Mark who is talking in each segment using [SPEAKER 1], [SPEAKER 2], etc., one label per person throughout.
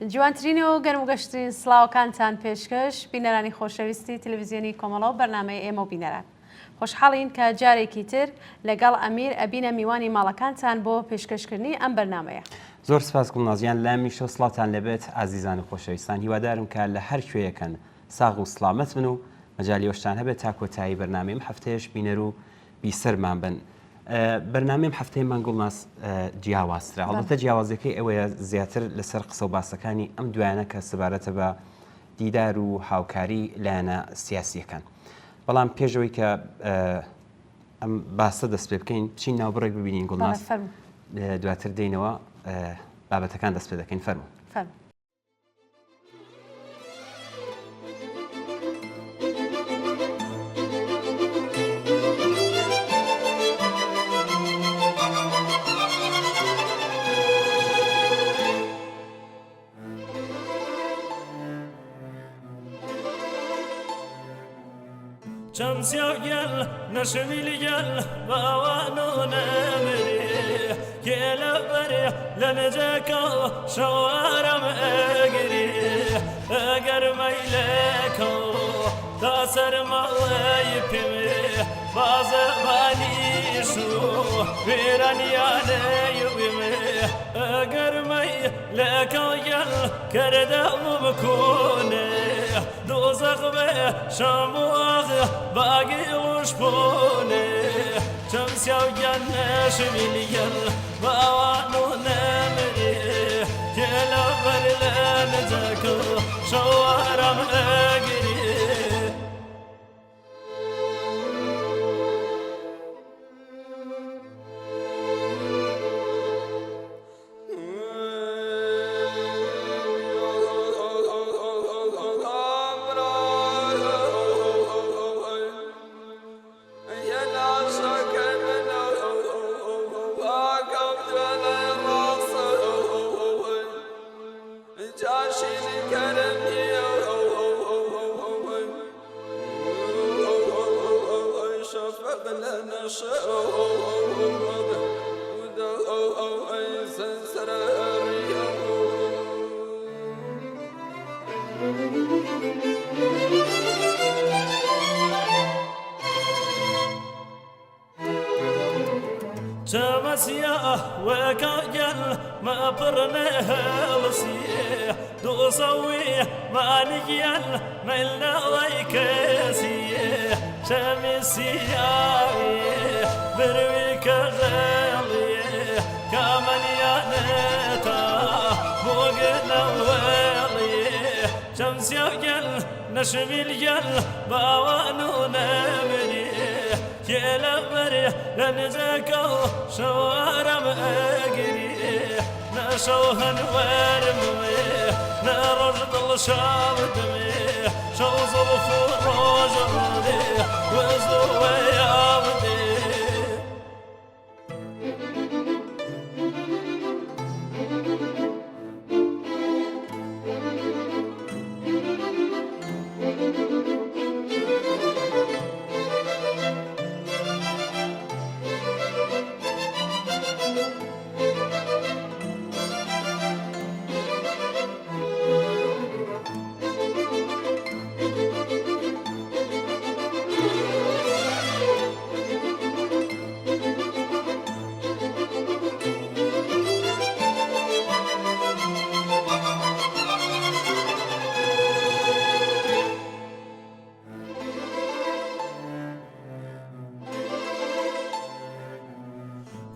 [SPEAKER 1] جوانترینی و گەرم و گەشترین سڵاوەکانتان پێشکەش بینەرانی خۆشەویستی تەلەڤیزیۆنی کۆمەڵە و بەرنامەی ئێمە و بینەران خۆشحاڵین کە جارێکی تر لەگەڵ ئەمیر ئەبینە میوانی ماڵەکانتان بۆ پێشکەشکردنی ئەم بەرنامەیە.
[SPEAKER 2] زۆر سپاس گوڵنازیان لامیشە سڵاتان لەبێت ئازیزان و خۆشەویستان هیوادارم کە لە هەر کوێیەکەن ساغ و سڵامەت بن و مەجالیۆشتان هەبێت تا کۆتایی بەرنامەیم هەفتەیەش بینەر و بیسەرمان بن. بەرنامەیم هەفتەیەمان گوڵناس جیاوازترە هەڵبەتە جیاوازەکەی ئەوەیە زیاتر لەسەر قسە و باسەکانی ئەم دوایانە کە سەبارەتە بە دیدار و هاوکاری لایەنە سیاسیەکان. بەڵام پێشەوەی کە ئەم باسە دەست پێ بکەین بچین ناوبڕێک ببینین گوڵناس دواتر دێینەوە بابەتەکان دەست پێ دەکەین. فەرموو.
[SPEAKER 3] شمسيا يل نشميل يل باوانو نمري كيلا بري لنجاكو شوارم اجري اگر ميلكو تاسر مالي بمي بازباني شو ويران يالي يبمي اگر ميلكو يل كردم بكوني دوزخ به شاموغ باقي وشبوني شمس يوجن شميليل باوانو نمري كلا برلان زكو شوارم اجري شمسيا وكاجل ما برنها لسيه دوسوي ما نجيل ملنا ويكسيه شمسيا برويك غاليه كمن يانتا بوغنا وليه شمسيا جل نشميل جل باوانو نمري كلا بري لنزكو شوارم اجري نشوهن ورمي نرجد الشامدمي شوز الفروج ردي وزوي عبدي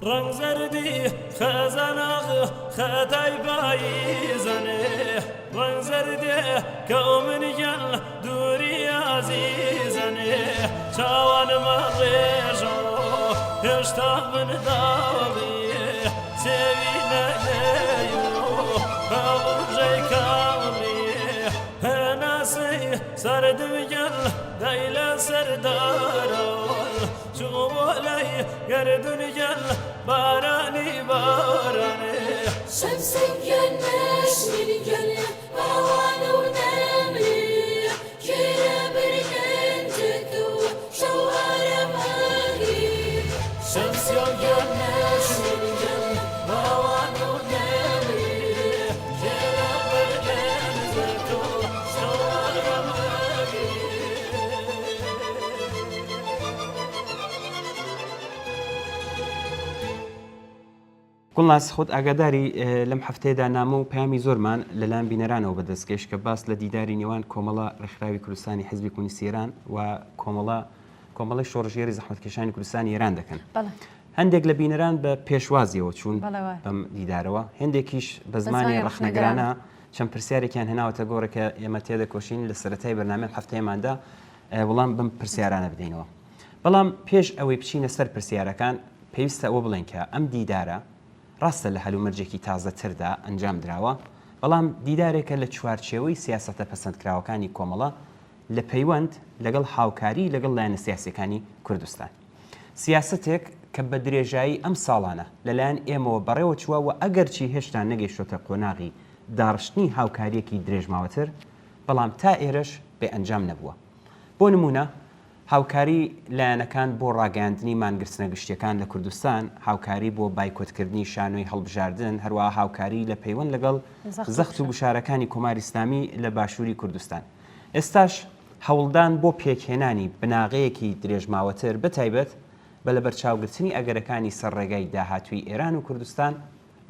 [SPEAKER 3] رنگ زردی خزاناغ خدای بایزنه رنگ زردی کومن یل دوری عزیزنه چوان مریجو هشتا من داوی سوی نیو خبرجی کامی هناسی سردم یل دیل سرداران شوالي يردن جل باراني باراني
[SPEAKER 4] شمس ينمش من جل باوان ونمري كلا برننتكو شوار ماغي
[SPEAKER 3] شمس ينمش من جل باوان ونمري كلا برننتكو
[SPEAKER 2] گوڵناس خۆت ئاگاداری لەم هەفتەیەدا نامە و پامی زۆرمان لەلایەن بینەرانەوە بەدەستکەش کە باس لە دیداری نێوان کۆمەڵە ڕێکخراوی کوردستانی حیزبی کۆمونیستی ئێران و کۆمەڵی شۆڕژێری زەحمەتکێشانی کوردستانی ئێران دەکەن. هەندێک لە بینەران بە پێشوازیەوە چوون بەم دیدارەوە، هێندێکیش بە زمانی ڕەخنەگرانە چەند پرسیارێکیان هێناوەتە گۆڕێکە ئێمە تێدەکۆشین لە سەرەتای بەرنامە هەفتەیەماندا وەڵام بم پرسیارانە بدەینەوە. بەڵام پێش ئەوەی بچینە سەر پرسیارەکان پێویستە ئەوە بڵێن کە ئەم دیدارە ڕاستە لە هەلومەرجێکی تازەتردا ئەنجام درراوە، بەڵام دیدارێکە لە چوارچێوەی سیاسەتە پەسەندکراوەکانی کۆمەڵە لە پەیوەند لەگەڵ هاوکاری لەگەڵ لایەنە سیاسیەکانی کوردستان. سیاستێک کە بە درێژایی ئەم ساڵانە لەلایەن ئێمەوە بەڕێوە چووە و ئەگەرچی هێشتا نەگەیشتۆتە قۆناغی داڕشتنی هاوکاریەکی درێژماوەتر، بەڵام تا ئێرەش بێ ئەنجام نەبووە. بۆ نمونە هاوکاری لایەنەکان بۆ ڕاگەاندنی مانگرتنە گشتیەکان لە کوردستان، هاوکاری بۆ بایکۆتکردنی شانۆی هەڵبژاردن، هەروەها هاوکاری لە پەیوەند لەگەڵ زەخت و گوشارەکانی کۆماری ئیسلامی لە باشووری کوردستان. ئێستاش هەوڵدان بۆ پێکهێنانی بناغەیەکی درێژماوەتر بەتایبەت بە لە بەرچاوگرتنی ئەگەرەکانی سەرڕێگای داهاتووی ئێران و کوردستان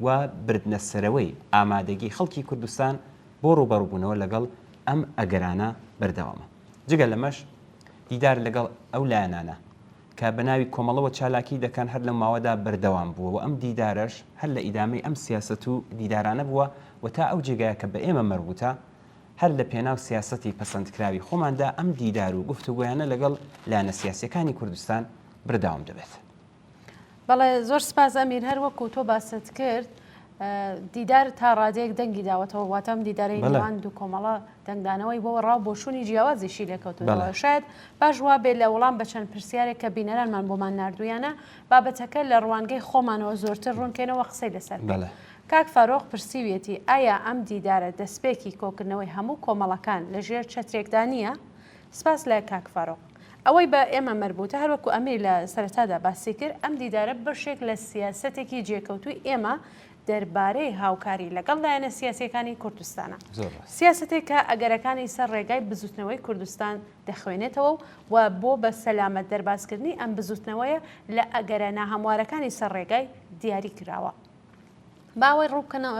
[SPEAKER 2] و بردنە سەرەوەی ئامادەگی خەڵکی کوردستان بۆ ڕوبەڕووبوونەوە لەگەڵ ئەم ئەگەرانە بەردەوامە. جگە لەمەش دیدار لەگەڵ ئەو لایەنانە کە بەناوی کۆمەڵەوە چالاکی دەکەن هەر لە ماوەدا بەردەوام بووە و ئەم دیدارش هەر لە ئیدامەی ئەم سیاسەت و دیدارانە بووە و تا ئەو جێگایە کە بە ئێمە مەربوتە هەر لە پێناو سیاسەتی پەسەندکراوی خۆماندا ئەم دیدار و گفتوگویانە لەگەڵ لایەنە سیاسیەکانی کوردستان بەردەوام دەبێت.
[SPEAKER 1] بەڵێ زۆر سپاس ئەمیر، هەر وەکو تۆ باست کرد دیدار تا ڕادەیەک دەنگی داوەتەوە، واتەم دیدارەی نێوان دوو کۆمەڵە دەنگدانەوەی بۆ ڕاو بۆشوونی جیاوازیشی لێکەوتەوە. شاید باش وا بێت لە وەڵام بە چەند پرسیارێک کە بینەرانمان بۆمان نردویانە بابەتەکە لە ڕوانگەی خۆمانەوە زۆرتر ڕوونکەینەوە قسەی لەسەر. کاک فارۆق پرسیویەتی ئایا ئەم دیدارە دەستپێکی کۆکردنەوەی هەموو کۆمەڵەکان لە ژێر چەترێکدا نییە؟ سپاس لە کاک فارۆق. ئەوەی بە ئێمە مەربوتە هەروەکو ئەمیر لە سەرەتادا باسی کرد، ئەم دیدارە بەشێک لە سیاسەتێکی جێکەوتووی ئێمە دەربارەی هاوکاری لەگەڵ لایەنە سیاسیەکانی کوردستانە. سیاسەتێک کە ئەگەرەکانی سەر ڕێگای بزوتنەوەی کوردستان دەخوێنێتەوە و بۆ بە سەلامەت دەرباسکردنی ئەم بزوتنەوەیە لە ئەگەرە ناهەموارەکانی سەر ڕێگای دیاری کراوە. باوەی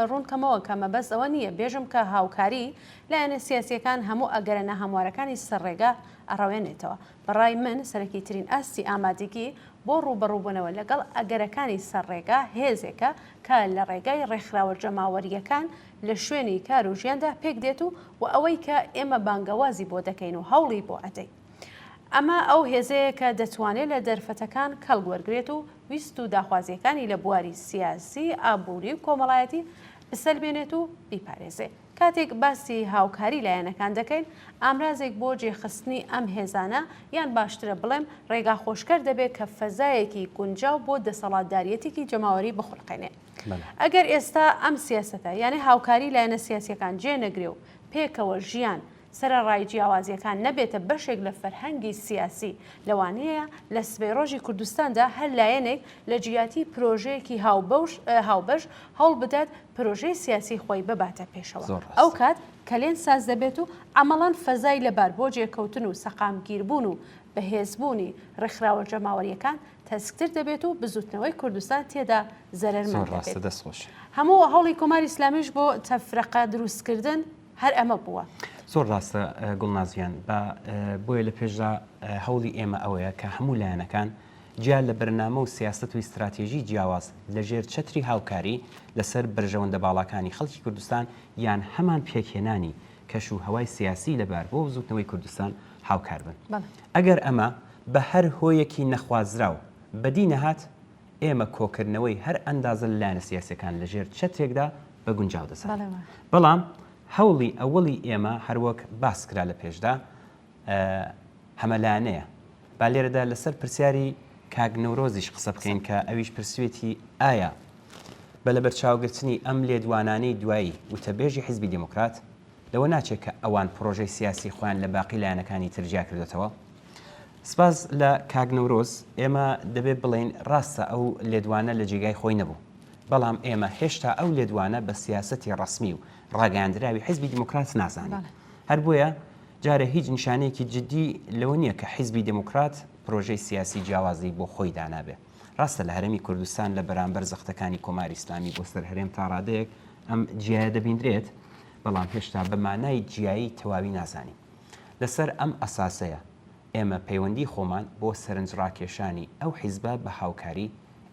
[SPEAKER 1] ڕوونکەمەوە کە مەبەست ئەوە نییە بێژم کە هاوکاری لایەنە سیاسیەکان هەموو ئەگەرە ناهەموارەکانی سەر ڕێگا ئەڕەوێنێتەوە. بەڕای من سەرەکی ترین ئاستی ئامادەگی بۆ ڕوبەڕووبوونەوە لەگەڵ ئەگەرەکانی سەرڕێگا هێزێکە کە لە ڕێگای ڕێکخراوە جەماوەریەکان لە شوێنی کار و ژیاندا پێک دێت و ئەوەی کە ئێمە بانگەوازی بۆ دەکەین و هەوڵی بۆ ئەدەین. ئەمە ئەو هێزەیە کە دەتوانێت لە دەرفەتەکان کەڵگوەرگێت و ویست و داخوازیەکانی لە بواری سیاسی، ئابووری و کۆمەڵایەتی بسەلبێنێت و بیپارێزێت. کاتێک باسی هاوکاری لایەنەکان دەکەین، ئامرازێک بۆ جێخستنی ئەم هێزانە یان باشترە بڵێم ڕێگا خۆشکەر دەبێت کە فەزایەکی گونجاو بۆ دەسەڵاتداریەتێکی جەماوەری بخڵقێنێت. ئەگەر ئێستا ئەم سیاسەتە یعنی هاوکاری لایەنە سیاسیەکان جێ نەگرێ و پێکەوە ژیان سەرڕای جیاوازیەکان نەبێتە بەشێک لە فەرهەنگی سیاسی، لەوانەیە لە سبەی ڕۆژی کوردستاندا هەر لایەنێک لە جیاتی پرۆژەیەکی هاوبەش هەوڵ بدات پرۆژەی سیاسی خۆی بباتە پێشەوە. ئەو کات کەلێن ساز دەبێت و عمەڵەن فەزای لەبار بۆ جێکەوتن و سەقامگیربوون و بەهێزبوونی ڕێکخراوە جەماوەریەکان تەسکتر دەبێت و بزوتنەوەی کوردستان تێدا زەرەرمەند دەبێت. هەموو هەوڵی کۆماری ئیسلامیش بۆ تەفرەقە دروستکردن هەر ئەمە بووە.
[SPEAKER 2] زۆر ڕاستە گوڵنازیان، بۆیە لە پێشدا هەوڵی ئێمە ئەوەیە کە هەموو لایەنەکان جیان لە بەرنامە و سیاست و استراتێژی جیاواز لە ژێر چەتری هاوکاری لەسەر بەرژەوەندە باڵەکانی خەڵکی کوردستان یان هەمان پێکهێنانی کەش و هەوای سیاسی لەبار بۆ بزوتنەوەی کوردستان هاوکار بن. ئەگەر ئەمە بە هەر هۆیەکی نەخوازراو بەدی نەهات، ئێمە کۆکردنەوەی هەر ئەندازە لایەنە سیاسەکان لە ژێر چەترێکدا بە گونجاو دەسات. بەڵام هەوڵی ئەوڵی ئێمە هەروەک باس کرا لە پێشدا هەمەلایەنەیە. با لێرەدا لەسەر پرسیاری کاگنەورۆزیش قسە بکەین کە ئەویش پرسوێتی ئایا بە لە بەرچاوگرتنی ئەم لێدوانانەی دوایی وتەبێژی حیزبی دموکرات لەوە ناچێت کە ئەوان پرۆژەی سیاسی خۆیان لە باقی لایەنەکانی ترجیا کردێتەوە. سپاس لە کاگنەورۆز ئێمە دەبێت بڵین ڕاستە ئەو لێدوانە لە جێگای خۆی نەبوو، بەڵام ئێمە هێشتا ئەو لێدوانە بە سیاسەتی ڕسمی و ڕاگەاندراوی حیزبی دموکرات نازانین. هەر بۆیە جارە هیچ نیشانەیەکی جدی لەوە نییە کە حیزبی دموکرات پرۆژەی سیاسی جیاوازی بۆ خۆی دانابێ. ڕاستە لە هەرێمی کوردستان لە بەرامبەر زەختەکانی کۆماری ئیسلامی بۆ سەر هەرێم تا ڕادەیەک ئەم جیایە دەبیندرێت، بەڵام هێشتا بە مانای جیایی تەواوی نازانین. لەسەر ئەم ئەساسەیە ئێمە پەیوەندی خۆمان بۆ سەرنجڕاکێشانی ئەو حیزبە بە هاوکاری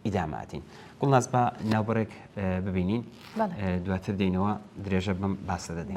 [SPEAKER 2] ئیداماتین. گوڵناز بە ناوبڕێک ببینین دواتر دێنەوە درێژە بم باسە دەدەین.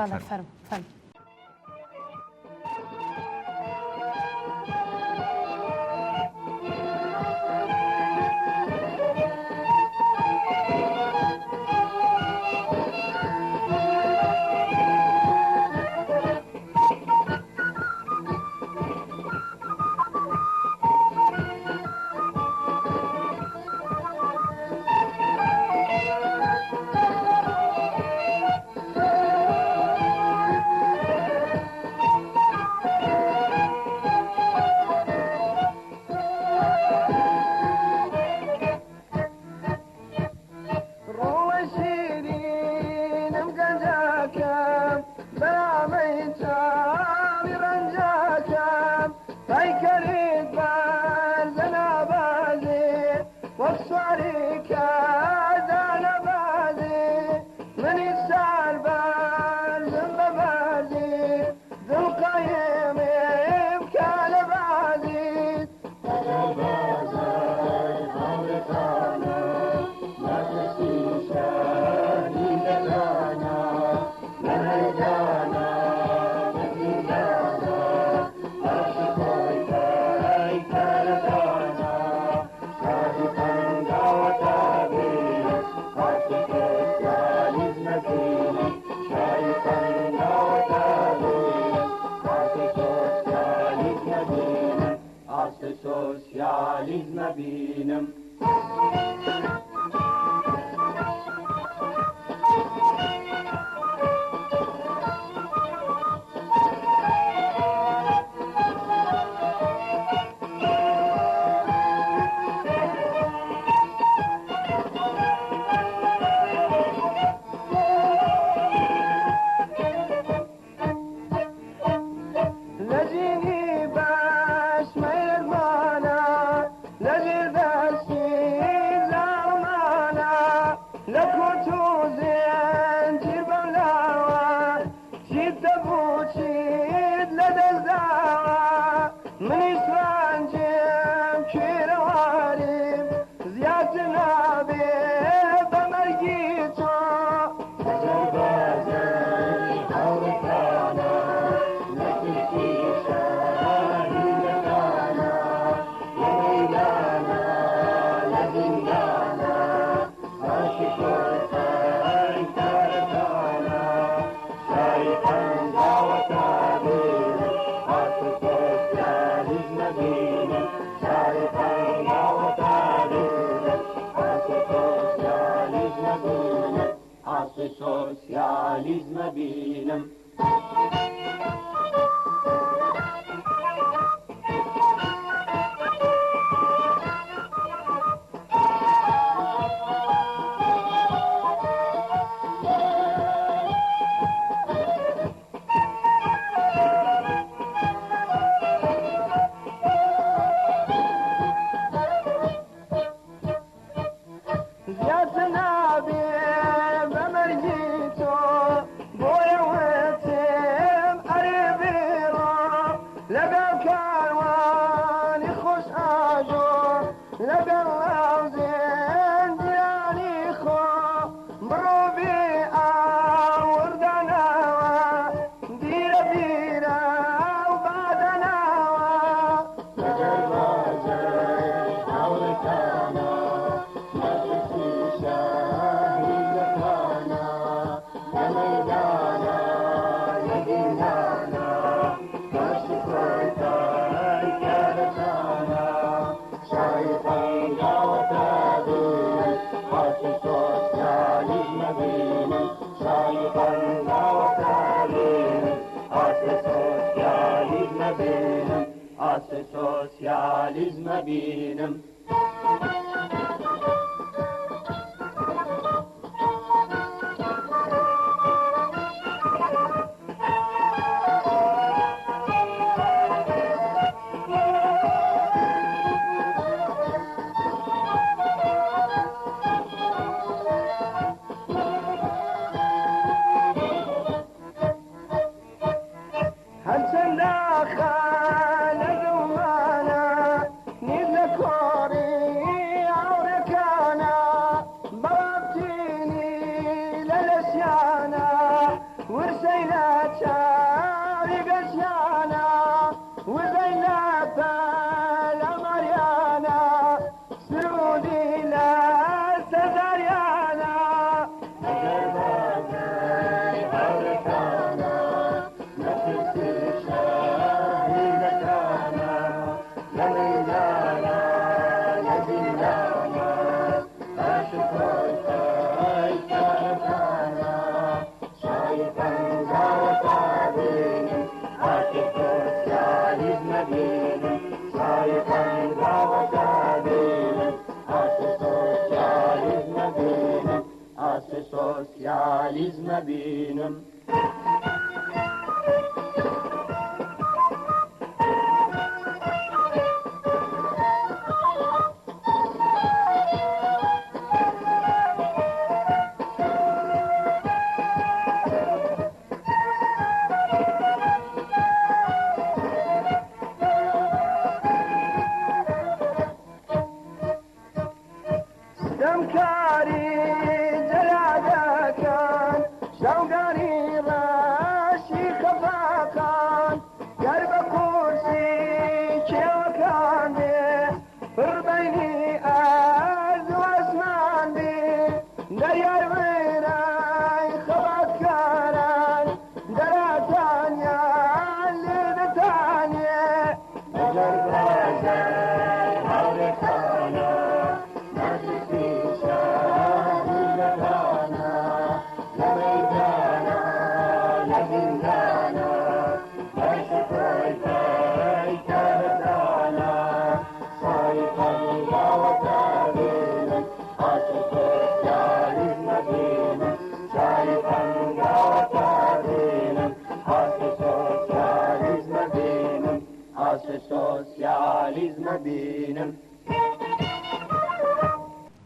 [SPEAKER 5] سوسیالیزم بینم سوسیالیزم بینم سوسياليزم بينم دمكاري جلادكان شوقاني راشي خفاكان قرب كرسي كيوكان بي فربيني أرض واسمان بي دريار ويراي خفاكان دراتانيا لدتانيا جرب رازاي هوريكانا سوسياليزم بينم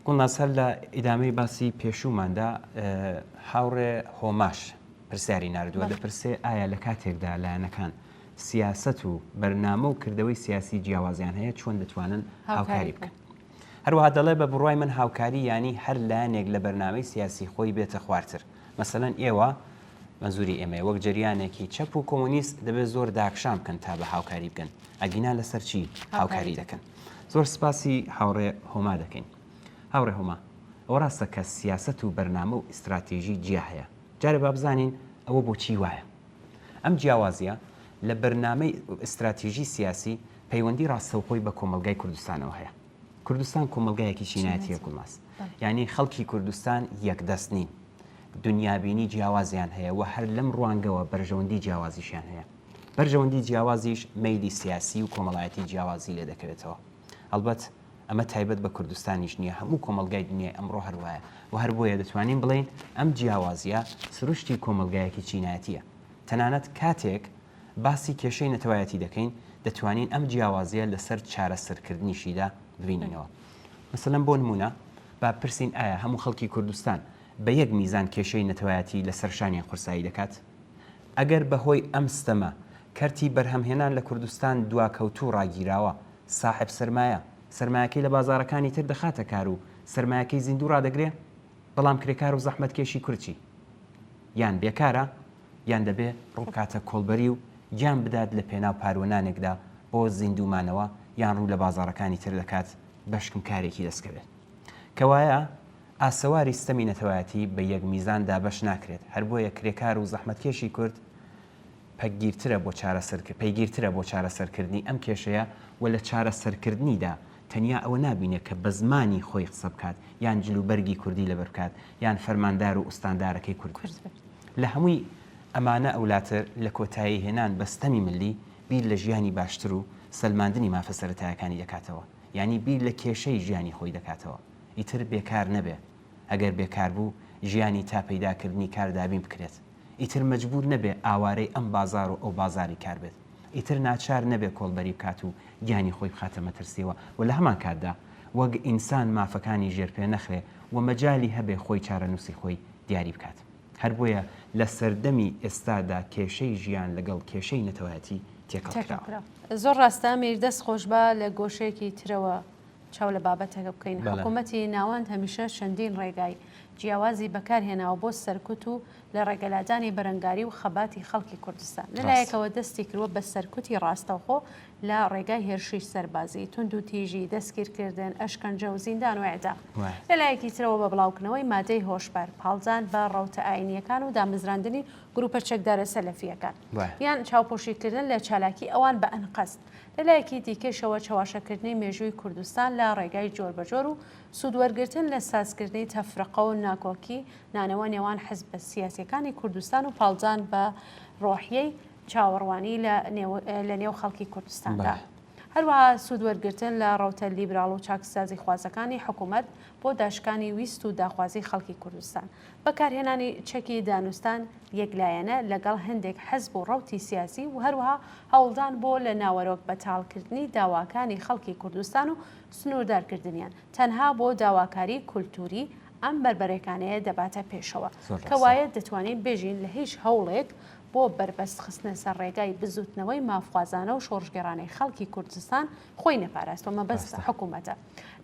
[SPEAKER 2] قلنا سەر لە ئیدامەی باسی پێشووماندا هاوڕێ هۆماش پرسیاری نردووە دەپرسێ ئایا لە کاتێکدا لایەنەکان سیاست و بەرنامە و کردەوەی سیاسی جیاوازیان هەیە چۆن دەتوانن هاوکاری بکەن. هەروەها دەڵێ بە بڕوای من هاوکاری ینی هەر لایەنێک لە بەرنامەی سیاسی خۆی بێتە خوارتر. مەسەلەن ئێوە منزوری ئێمە وەک جریانێکی چەپ و کۆمونیست دەبێت زۆر داکشام بکەن تا بە هاوکاری بکەن. ئەگینا لەسەر چی هاوکاری دەکەن. زۆر سپاسی هاوڕێ هۆما دەکەین. هاوڕێ هۆما ئەوە ڕاستە کە سیاست و بەرنامە و ئیستراتێژی جیا هەیە. جارێ با بزانین ئەوە بۆچی وایە. ئەم جیاوازیە لە بەرنامەی ئیستراتێژی سیاسی پەیوەندی ڕاستەوخۆی بە کۆمەلگای کوردستانەوە هەیە. کوردستان کۆمەلگایەکی چینایەتیە گوڵماس. یعنی خەڵکی کوردستان یەکدەست نین. دنیابینی جیاوازیان هەیە و هەر لەم ڕوانگەوە بەرژەوەندی جیاوازیشیان هەیە. بەرژەوەندی جیاوازیش مەیلی سیاسی و کۆمەڵایەتی جیاوازی لێ دەکەوێتەوە. ئەلبەت ئەمە تایبەت بە کوردستانیش نییە، هەموو کۆمەلگای دنیای ئەمڕۆ هەروایە و هەر بۆیە دەتوانین بڵین ئەم جیاوازیە سروشتی کۆمەلگایەکی چینایەتیە. تەنانەت کاتێک باسی کێشەی نەتەوایەتی دەکەین دەتوانین ئەم جیاوازیە لەسەر چارەسەرکردنیشیدا ببینینەوە. مەسەلەن بۆ نمونە با پرسین ئایا هەموو خەڵکی کوردستان بە یەک میزان کێشەی نەتەوایەتی لەسەر شانیان قورسایی دەکات؟ ئەگەر بەهۆی ئەم ستەمە کەرتی بەرهەمهێنان لە کوردستان دواکەوتوو ڕاگیراوە ساحب سەرمایە سەرمایەکەی لە بازارەکانی تر دەخاتە کار و سەرمایەکەی زیندوو ڕادەگرێ، بەڵام کرێکار و زەحمەتکێشی کورچی یان بێکارە یان دەبێ ڕووکاتە کۆڵبەری و گیان بدات لە پێناو پارۆنانێکدا بۆ زیندومانەوە یان ڕوو لە بازارەکانی تر دەکات بەشکم کارێکی دەستکەوێت. کەوایە ئاسەواری ستەمی نەتەوایەتی بە یەک میزاندا بەش ناکرێت. هەر بۆیە کرێکار و زەحمەتکێشی کورد پەیگیرترە بۆ چارەسەرکردنی ئەم کێشەیە و لە چارەسەرکردنیدا تەنیا ئەوە نابینێت کە بە زمانی خۆی قسە بکات یان جلوبەرگی کوردی لەبەر بکات یان فەرماندار و ئوستاندارەکەی کورد لە هەمووی ئەمانە ئەولاتر لە کۆتایی هێنان بەستەمی ملی بیر لە ژیانی باشتر و سەلماندنی مافە سەرەتایەکانی دەکاتەوە. یعنی بیر لە کێشەی ژیانی خۆی دەکاتەوە. ئیتر بێکار نەبێ. ئەگەر بێکار بوو ژیانی تا پەیداکردنی کاردابین بکرێت. ئیتر مەجبور نەبێ ئاوارەی ئەم بازار و ئەو بازاری کار بێت. ئیتر ناچار نەبێ کۆڵبەری بکات و گیانی خۆی بخاتە مەترسیەوە و لە هەمان کاتدا وەک ئینسان مافەکانی ژێرپێ نەخرێ و مەجای هەبێ خۆی چارەنووسی خۆی دیاری بکات. هەر بۆیە لە سەردەمی ئێستادا کێشەی ژیان لەگەڵ کێشەی نەتەوایەتی تێکەڵکراوە.
[SPEAKER 1] زۆر ڕاستە میر دەست خۆش بە لە گۆشەیەکی ترەوە چاو لە بابەتەکە بکەین. حکوومەتی ناوەند هەمیشە چەندین ڕێگای جیاوازی بەکارهێناوە بۆ سەرکوت و لە ڕێگەلادانی بەرەنگاری و خەباتی خەڵکی کوردستان. لەلایەکەوە دەستی کردوە بە سەرکوتی ڕاستەوخۆ لە ڕێگای هێرشی سەربازی، تونند و تیژی، دەستگیرکردن، ئەشکەنجە و زیندان و ئێعدام. لەلایەکی ترەوە بە بڵاوکردنەوەی مادەی هۆشبەر، پاڵزان بە ڕەوتە ئاینیەکان و دامەزراندنی گروپە چەکدارە سەلەفیەکان یان چاوپۆشیکردن لە چالاکی ئەوان بە ئەنقەست. لەلایەکی دیکەشەوە چاواشەکردنی مێژووی کوردستان لە ڕێگای جۆربەجۆر و سوودوەرگرتن لە سازکردنی تەفرقە و ناکۆکی نانەوە نێوان حزب سیاسیەکانی کوردستان و پاڵزان بە ڕۆحیەی چاوەڕوانی لە نێو خەڵکی کوردستاندا. هەروەها سوودوەرگرتن لە ڕەوتە لیبرال و چاکسازی خوازەکانی حکوومەت بۆ داشکانی ویست و داخوازی خەڵکی کوردستان بەکارهێنانی چەکی دانوستان یەکلایەنە لەگەڵ هەندێک حەزب و ڕەوتی سیاسی و هەروەها هەوڵدان بۆ لە ناوەرۆک بەتاڵکردنی داواکانی خەڵکی کوردستان و سنووردارکردنیان تەنها بۆ داواکاری کولتوری ئەم بربەرەکانەیە دەباتە پێشەوە کە وایە دەتوانین بێژین لە هیچ هەوڵێک بۆ بربەست خستنە سەر ڕێگای بزوتنەوەی مافوازانە و شۆڕژگەڕانەی خەڵکی کوردستان خۆی نەپاراستەوە مەبەستە حکوومەتە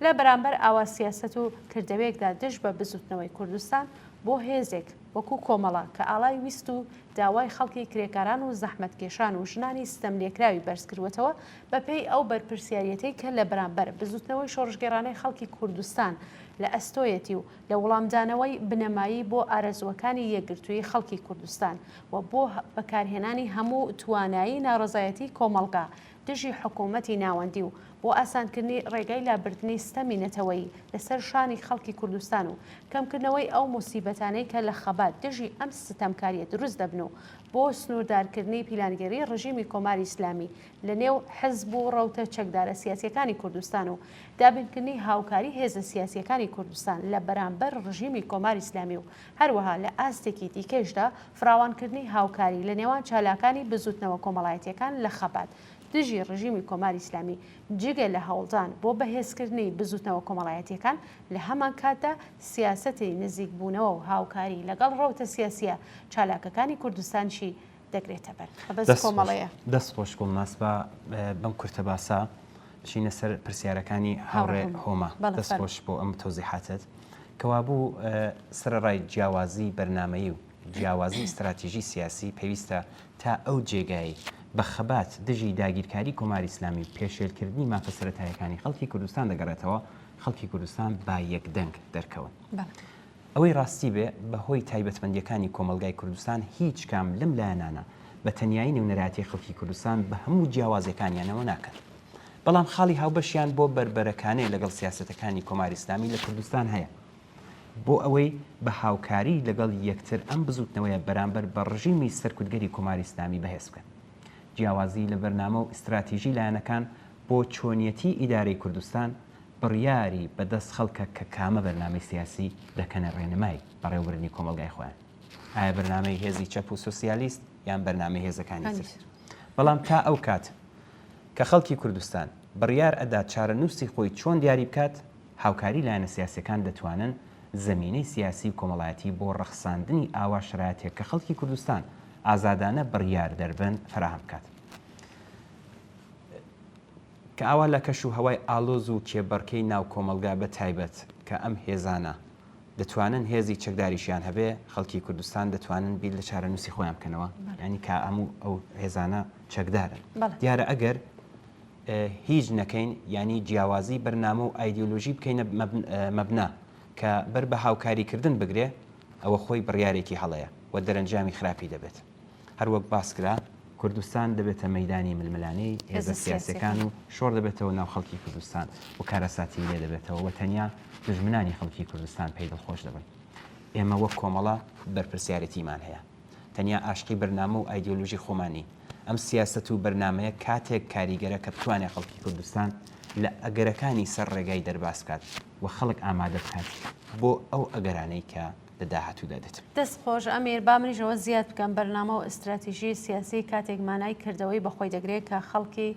[SPEAKER 1] لە بەرامبەر ئاوا سیاست و کردەوەیەکدا دژ بە بزوتنەوەی کوردستان بۆ هێزێک وەکو کۆمەڵە کە ئاڵای ویست و داوای خەڵکی کرێکاران و زەحمەتکێشان و ژنانی ستەم لێکراوی بەرزکردوێتەوە بەپێی ئەو بەرپرسیارەتەی کە لە بەرامبەر بزوتنەوەی شۆڕژگەڕانەی خەڵکی کوردستان لە ئەستۆیەتی و لە وەڵامدانەوەی بنەمایی بۆ ئارەزوەکانی یەکگرتووی خەڵکی کوردستان و بۆ بەکارهێنانی هەموو توانایی ناڕزایەتی کۆمەڵگا دژی حکوومەتی ناوەندی و بۆ ئاسانکردنی ڕێگای لابردنی ستەمی نەتەوەیی لەسەر شانی خەڵکی کوردستان و کەمکردنەوەی ئەو موسیبەتانەی کە لە خەبات دژی ئەم ستەمکاریە دروست دەبن و بۆ سنووردارکردنی پیلانگەری ڕژیمی کۆماری ئیسلامی لە نێو حزب و ڕەوتە چەکدارە سیاسیەکانی کوردستان و دابینکردنی هاوکاری هێزە سیاسیەکانی کوردستان لە بەرامبەر ڕژیمی کۆماری ئیسلامی و هەروەها لە ئاستێکی دیکەشدا فراوانکردنی هاوکاری لە نێوان چالاکانی بزوتنەوە کۆمەڵایەتیەکان لە خەبات دژی ڕژیمی کۆماری ئیسلامی جگە لە هەوڵدان بۆ بەهێزکردنی بزوتنەوە کۆمەڵایەتیەکان لە هەمان کاتدا سیاسەتی نزیکبوونەوە و هاوکاری لەگەڵ ڕەوتە سیاسیە چالاکەکانی کوردستانشی دەگرێتە بەر بەس کۆمەڵەیە
[SPEAKER 2] دەست خۆش گوڵناس بە بەم کورتە باسا بچینە سەر پرسیارەکانی هاوڕێ هۆما دەست خۆش بۆ ئەم تۆزیحاتت کەوا بوو سەرڕای جیاوازی بەرنامەیی و جیاوازی استراتیژی سیاسی پێویستە تا ئەو جێگایی بە خەبات دژی داگیرکاری کۆماری ئیسلامی پێشێلکردنی مافە سەرەتایەکانی خەڵکی کوردستان دەگەڕێتەوە خەڵکی کوردستان با یەکدەنگ دەرکەون ئەوەی ڕاستی بێ بەهۆی تایبەتمەندیەکانی کۆمەلگای کوردستان هیچ کام لەم لایەنانە بە تەنیایی نێونەراتی خەڵکی کوردستان بە هەموو جیاوازەکانیانەوە ناکەن بەڵام خاڵی هاوبەشیان بۆ بربەرەکانەی لەگەڵ سیاسەتەکانی کۆماری ئیسلامی لە کوردستان هەیە بۆ ئەوەی بە هاوکاری لەگەڵ یەکتر ئەم بزوتنەوەیە بەرامبەر بە ڕژیمی سەرکوتگەری کۆماری ئیسلامی بەهێز بکەن جیاوازی لە بەرنامە و ئیستراتیژی لایەنەکان بۆ چۆنیەتی ئیدارەی کوردستان بڕیاری بەدەست خەڵکە کە کامە بەرنامەی سیاسی دەکەنە ڕێنمای بەڕێوەبردنی کۆمەلگای خۆیان ئایا بەرنامەی هێزی چەپ و سۆسیالیست یان بەرنامەی هێزەکانی تر بەڵام تا ئەو کات کە خەڵکی کوردستان بڕیار ئەدا چارەنووسی خۆی چۆن دیاری بکات هاوکاری لایەنە سیاسیەکان دەتوانن زمینەی سیاسی و کۆمەڵایەتی بۆ ڕەخساندنی ئاوا شرایەتێک کە خەڵکی کوردستان ئازادانە بڕیار دەربن فراهم بکات کە ئاوا لە کەش و هەوای ئالۆز و کێبەڕکەی ناو کۆمەلگا بە تایبەت کە ئەم هێزانە دەتوانن هێزی چەکداریشیان هەبێ خەڵکی کوردستان دەتوانن بیر لە چارەنووسی خۆیان بکەنەوە ینی کا هەموو ئەو هێزانە چەکدارن دیارە ئەگەر هیچ نەکەین ینی جیاوازی بەرنامە و ئایدیۆلۆژی بکەینە مەبنا کە بەر بە هاوکاریکردن بگرێ ئەوە خۆی بڕیارێکی هەڵەیە و دەرەنجامی خراپی دەبێت هەروەک باسکرا کوردستان دەبێتە مەیدانی ململانەی هێزە سیاسەکان و شۆڕ دەبێتەوە ناو خەڵکی کوردستان و کارەساتی لێ دەبێتەوە و تەنیا دژمنانی خەڵکی کوردستان پێی دڵخۆش دەبن ئێمە وەک کۆمەڵە بەرپرسیارەتیمان هەیە تەنیا ئاشقی بەرنامە و ئایدیۆلۆژی خۆمانی ئەم سیاست و بەرنمەیە کاتێک کاریگەرە کە بتوانێت خەڵکی کوردستان لە ئەگەرەکانی سەر ڕێگای دەرباس بکات و خەڵک ئامادە بکات بۆ ئەو ئەگەرانەی کە لە داهاتوودا دێت
[SPEAKER 1] دەست خۆش ئەمیر با منیژەوە زیاد بکەم بەرنامە و ئستراتیژی سیاسی کاتێک مانای کردەوەی بەخۆی دەگرێت کە خەڵکی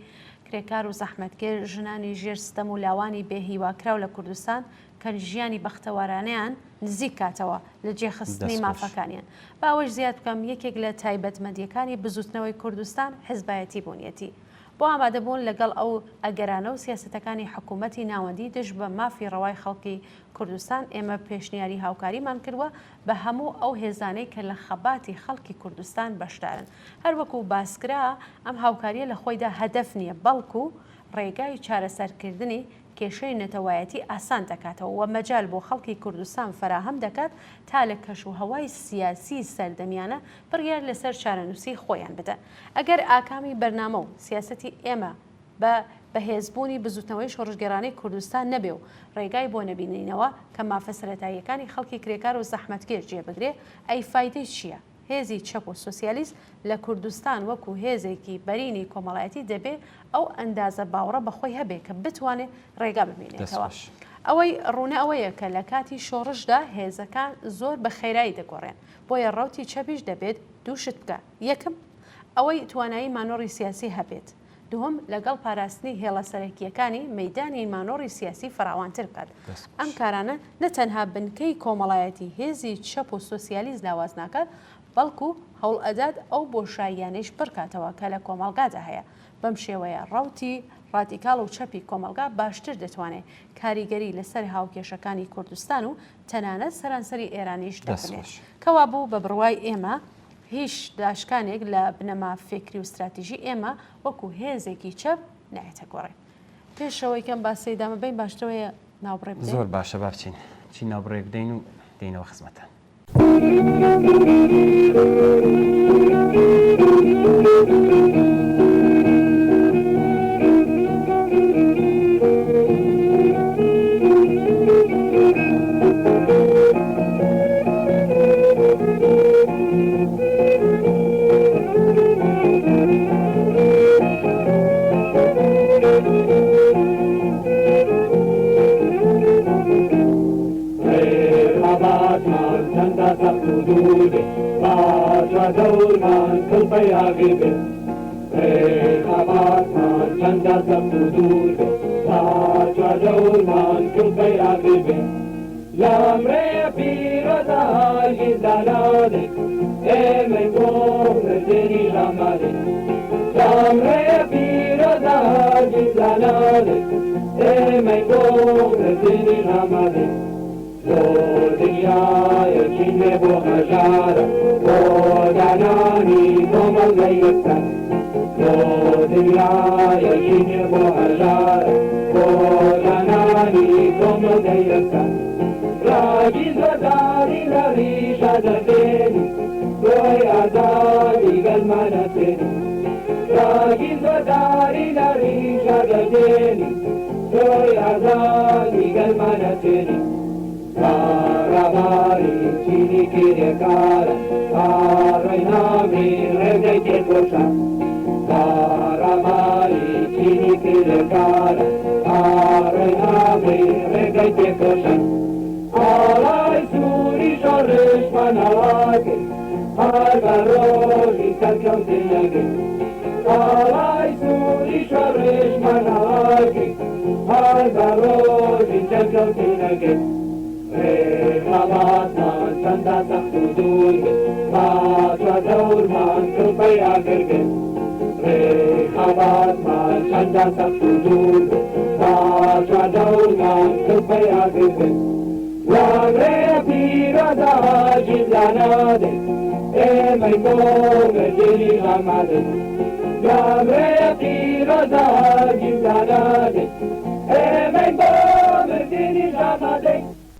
[SPEAKER 1] کرێکار و زەحمەتکێر ژنانی ژێر ستەم و لاوانی بێهیواکراو لە کوردستان کە ژیانی بەختەوارانیان نزیک کاتەوە لە جێخستنی مافەکانیان باوەش زیاد بکەم یەکێک لە تایبەتمەندیەکانی بزوتنەوەی کوردستان حزبایەتی بوونیەتی بۆ ئامادەبوون لەگەڵ ئەو ئەگەرانە و سیاسەتەکانی حکوومەتی ناوەندی دژ بە مافی ڕەوای خەڵکی کوردستان ئێمە پێشنیاری هاوکاریمان کردووە بە هەموو ئەو هێزانەی کە لە خەباتی خەڵکی کوردستان بەشدارن هەروەکو باسکرا ئەم هاوکاریە لە خۆیدا هەدەف نییە بەڵکو ڕێگای چارەسەرکردنی کێشەی نەتەوایەتی ئاسان دەکاتەوە و مەجال بۆ خەڵکی کوردستان فراهەم دەکات تا لە کەش و هەوای سیاسی سەردەمیانە بڕیار لەسەر چارەنووسی خۆیان بدە ئەگەر ئاکامی بەرنامە و سیاسەتی ئێمە بە بەهێزبوونی بزوتنەوەی شۆڕژگەرانەی کوردستان نەبێ و ڕێگای بۆ نەبینینەوە کە مافە سەرەتاییەکانی خەڵکی کرێکار و زەحمەتکێش جێبگرێ ئەی فایدەی چییە؟ هێزی چەپ و سوسیالیست لە کوردستان وەکو هێزێکی بەرینی کۆمەڵایەتی دەبێ ئەو ئەندازە باوەڕە بەخۆی هەبێ کە بتوانێت ڕێگا ببینێتەوە. ئەوەی ڕوونە ئەوەیە کە لە کاتی شۆڕشدا هێزەکان زۆر بە خێرایی دەگۆڕێن، بۆیە ڕەوتی چەپیش دەبێت دووشت بکە. یەکەم ئەوەی توانایی مانۆڕی سیاسی هەبێت، دووەم لەگەڵ پاراستنی هێڵە سەرەکیەکانی مەیدانی مانۆڕی سیاسی فراوانتر بکات. ئەم کارانە نەتەنها بنکەی کۆمەڵایەتی هێزی چەپ و سۆسیالیز لاواز ناکات، بەڵکو هەوڵ ئەدات ئەو بۆشاییانەیش بڕکاتەوە کە لە کۆمەلگادا هەیە. بەم شێوەیە ڕەوتی ڕادیکاڵ و چەپی کۆمەلگا باشتر دەتوانێت کاریگەری لەسەر هاوکێشەکانی کوردستان و تەنانەت سەرانسەری ئێرانیش دەبنێت، کەوا بوو بە بڕوای ئێمە هیچ داشکانێک لە بنەما فکری و استراتیژی ئێمە وەکو هێزێکی چەپ نایەتە گۆڕێ. پێشەوەی کەم باسی دامە بین باشترەوەیە ناوبڕێ بدەین.
[SPEAKER 2] زۆر باشە با بچین چی ناوبڕێ بدەین و دێنەوە خزمەتان.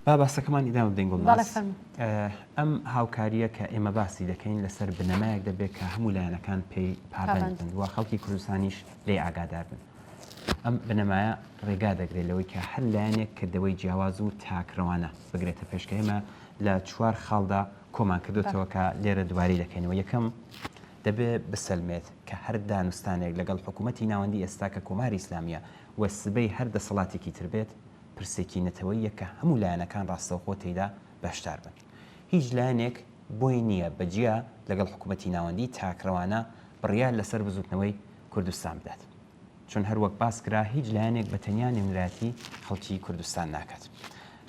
[SPEAKER 2] با باسەکەمان ئیدام بدەین گوڵناس. ئەم هاوکاریە کە ئێمە باسی دەکەین لەسەر بنەمایەک دەبێت کە هەموو لایەنەکان پێی پابند بن و خەڵکی کوردستانیش لێ ئاگادار بن. ئەم بنەمایە ڕێگا دەگرێت لەوەی کە هەر لایەنێک کردەوەی جیاواز و تاکڕەوانە بگرێتە پێشکە. ئێمە لە 4 خاڵدا کۆمان کردوتەوە کە لێرە دوواری دەکەینەوە. یەکەم دەبێت بسەلمێت کە هەر دانوستانێک لەگەڵ حکوومەتی ناوەندی ئێستا کە کۆماری ئیسلامیە وە سبەی هەر دەسەڵاتێکی تر بێت پرسێکی نەتەوەیە کە هەموو لایەنەکان ڕاستەوخۆ تێیدا بەشدار بن. هیچ لایەنێک بۆی نییە بەجیا لەگەڵ حکوومەتی ناوەندی تاکڕەوانە بڕیار لەسەر بزوتنەوەی کوردستان بدات، چون هەروەک باس کرا هیچ لایەنێک بە تەنیا نێونراتی خەڵکی کوردستان ناکات.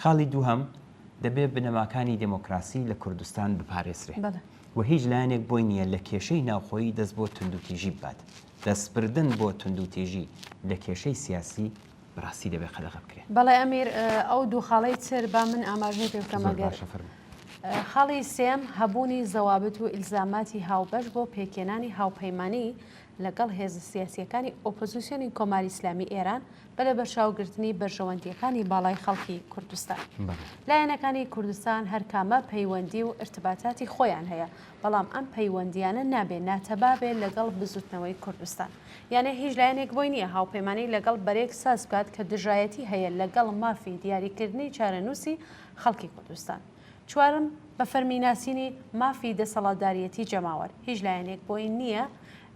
[SPEAKER 2] خاڵی دووهەم دەبێت بنەماکانی دموکراسی لە کوردستان بپارێزرێ و هیچ لایەنێک بۆی نییە لە کێشەی ناوخۆیی دەست بۆ توندوتیژی بات. دەستبردن بۆ توندوتیژی لە کێشەی سیاسی بەڕاستی دەبێت خەلەغە بکرێت.
[SPEAKER 1] بەڵێ ئەمیر ئەو دوو خاڵی تر با من ئاماژەی پێ بکەمەگەر. خاڵی سێم هەبوونی زەوابت و ئیلزاماتی هاوبەش بۆ پێکێنانی هاوپەیمانی لەگەڵ هێزە سیاسیەکانی ئۆپۆزیسیۆنی کۆماری ئیسلامی ئێران بەلە بەرچاوگرتنی بەرژەوەندیەکانی باڵای خەڵکی کوردستان. لایەنەکانی کوردستان هەرکامە پەیوەندی و ارتباتاتی خۆیان هەیە، بەڵام ئەم پەیوەندیانە نابێت ناتەبابێت لەگەڵ بزوتنەوەی کوردستان. یانە هیچ لایەنێک بۆی نییە هاوپەیمانی لەگەڵ بەرێک ساز بکات کە دژایەتی هەیە لەگەڵ مافی دیاریکردنی چارەنووسی خەڵکی کوردستان. چوارم بە فەرمیناسینی مافی دەسەڵاتدارەتی جەماوەر هیچ لایەنێک بۆی نییە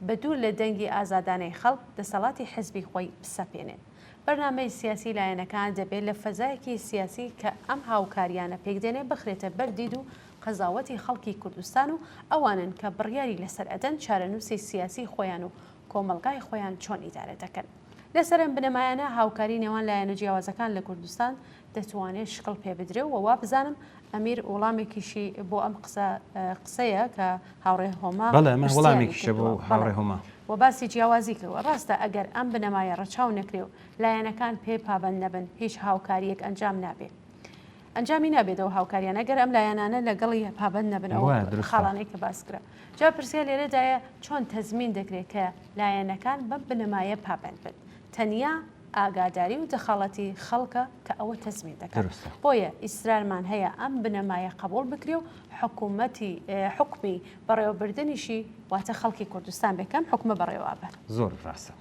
[SPEAKER 1] بە دوور لە دەنگی ئازادانەی خەڵک دەسەڵاتی حزبی خۆی بسەپێنێت. بەرنامەی سیاسی لایەنەکان دەبێت لە فەزایەکی سیاسی کە ئەم هاوکاریانە پێکدێنێ بخرێتە بەردید و قەزاوەتی خەڵکی کوردستان و ئەوانن کە بڕیاری لەسەر ئەدەن چارەنووسی سیاسی خۆیان و کۆمەلگای خۆیان چۆن ئیدارە دەکەن. لەسەرم بنەمایانە هاوکاری نێوان لایەنە جیاوازەکان لە کوردستان دەتوانێت شکڵ پێ بدرێ و وا بزانم ئەمیر وەڵامێکیشی بۆ ئەم قسەیە کە هاوڕێ هۆما
[SPEAKER 2] وەڵامێکیشە بۆ هاوڕێ هۆما
[SPEAKER 1] و باسی جیاوازی کردوە. ڕاستە ئەگەر ئەم بنەمایە ڕەچاو نەکرێ و لایەنەکان پێ پابند نەبن هیچ هاوکاریەک ئەنجام نابێت. ئەنجامی نابێتەوە هاوکاریان ئەگەر ئەم لایەنانە لەگەڵی پابند نەبنەوە خاڵانەی کە باس کرا. جا پرسیار لێرەدایە چۆن تەزمین دەکرێت کە لایەنەکان بەم بنەمایە پابند بن. تەنیا ئاگاداری و دەخەڵەتی خەڵکە کە ئەوە تەزمین دەکات. بۆیە ئیسرارمان هەیە ئەم بنەمایە قبول بکرێ و حکومی بەڕێوەبردنیشی واتە خەڵکی کوردستان بێکەم حکومە بەڕێوە بە.
[SPEAKER 2] زۆر ڕاستە.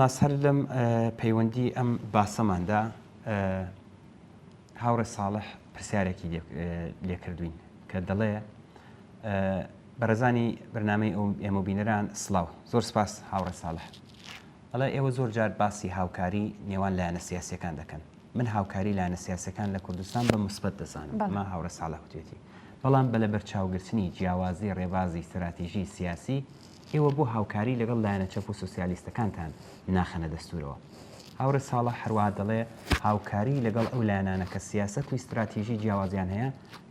[SPEAKER 2] ناس هەر لەم پەیوەندی ئەم باسەماندا هاوڕێ ساڵح پرسیارێکی لێکردوین کە دەڵێ بەڕێزانی بەرنامەی ئێمە بینەران سڵاو زۆر سپاس هاوڕێ ساڵح ئەڵێ ئێوە زۆر جار باسی هاوکاری نێوان لایەنە سیاسیەکان دەکەن من هاوکاری لایەنە سیاسەکان لە کوردستان بە مثبت دەزانم ما هاوڕێ ساڵح وتێتی بەڵام بە لەبەر چاوگرتنی جیاوازی ڕێبازی استراتیژی سیاسی ئێوە بۆ هاوکاری لەگەڵ لایەنە چەپ و سوسیالیستەکانتان ناخەنە دەستورەوە. هاوڕێ ساڵح هەروە دەڵێ هاوکاری لەگەڵ ئەو لایەنانە کە سیاسەت و استراتیژی جیاوازیان هەیە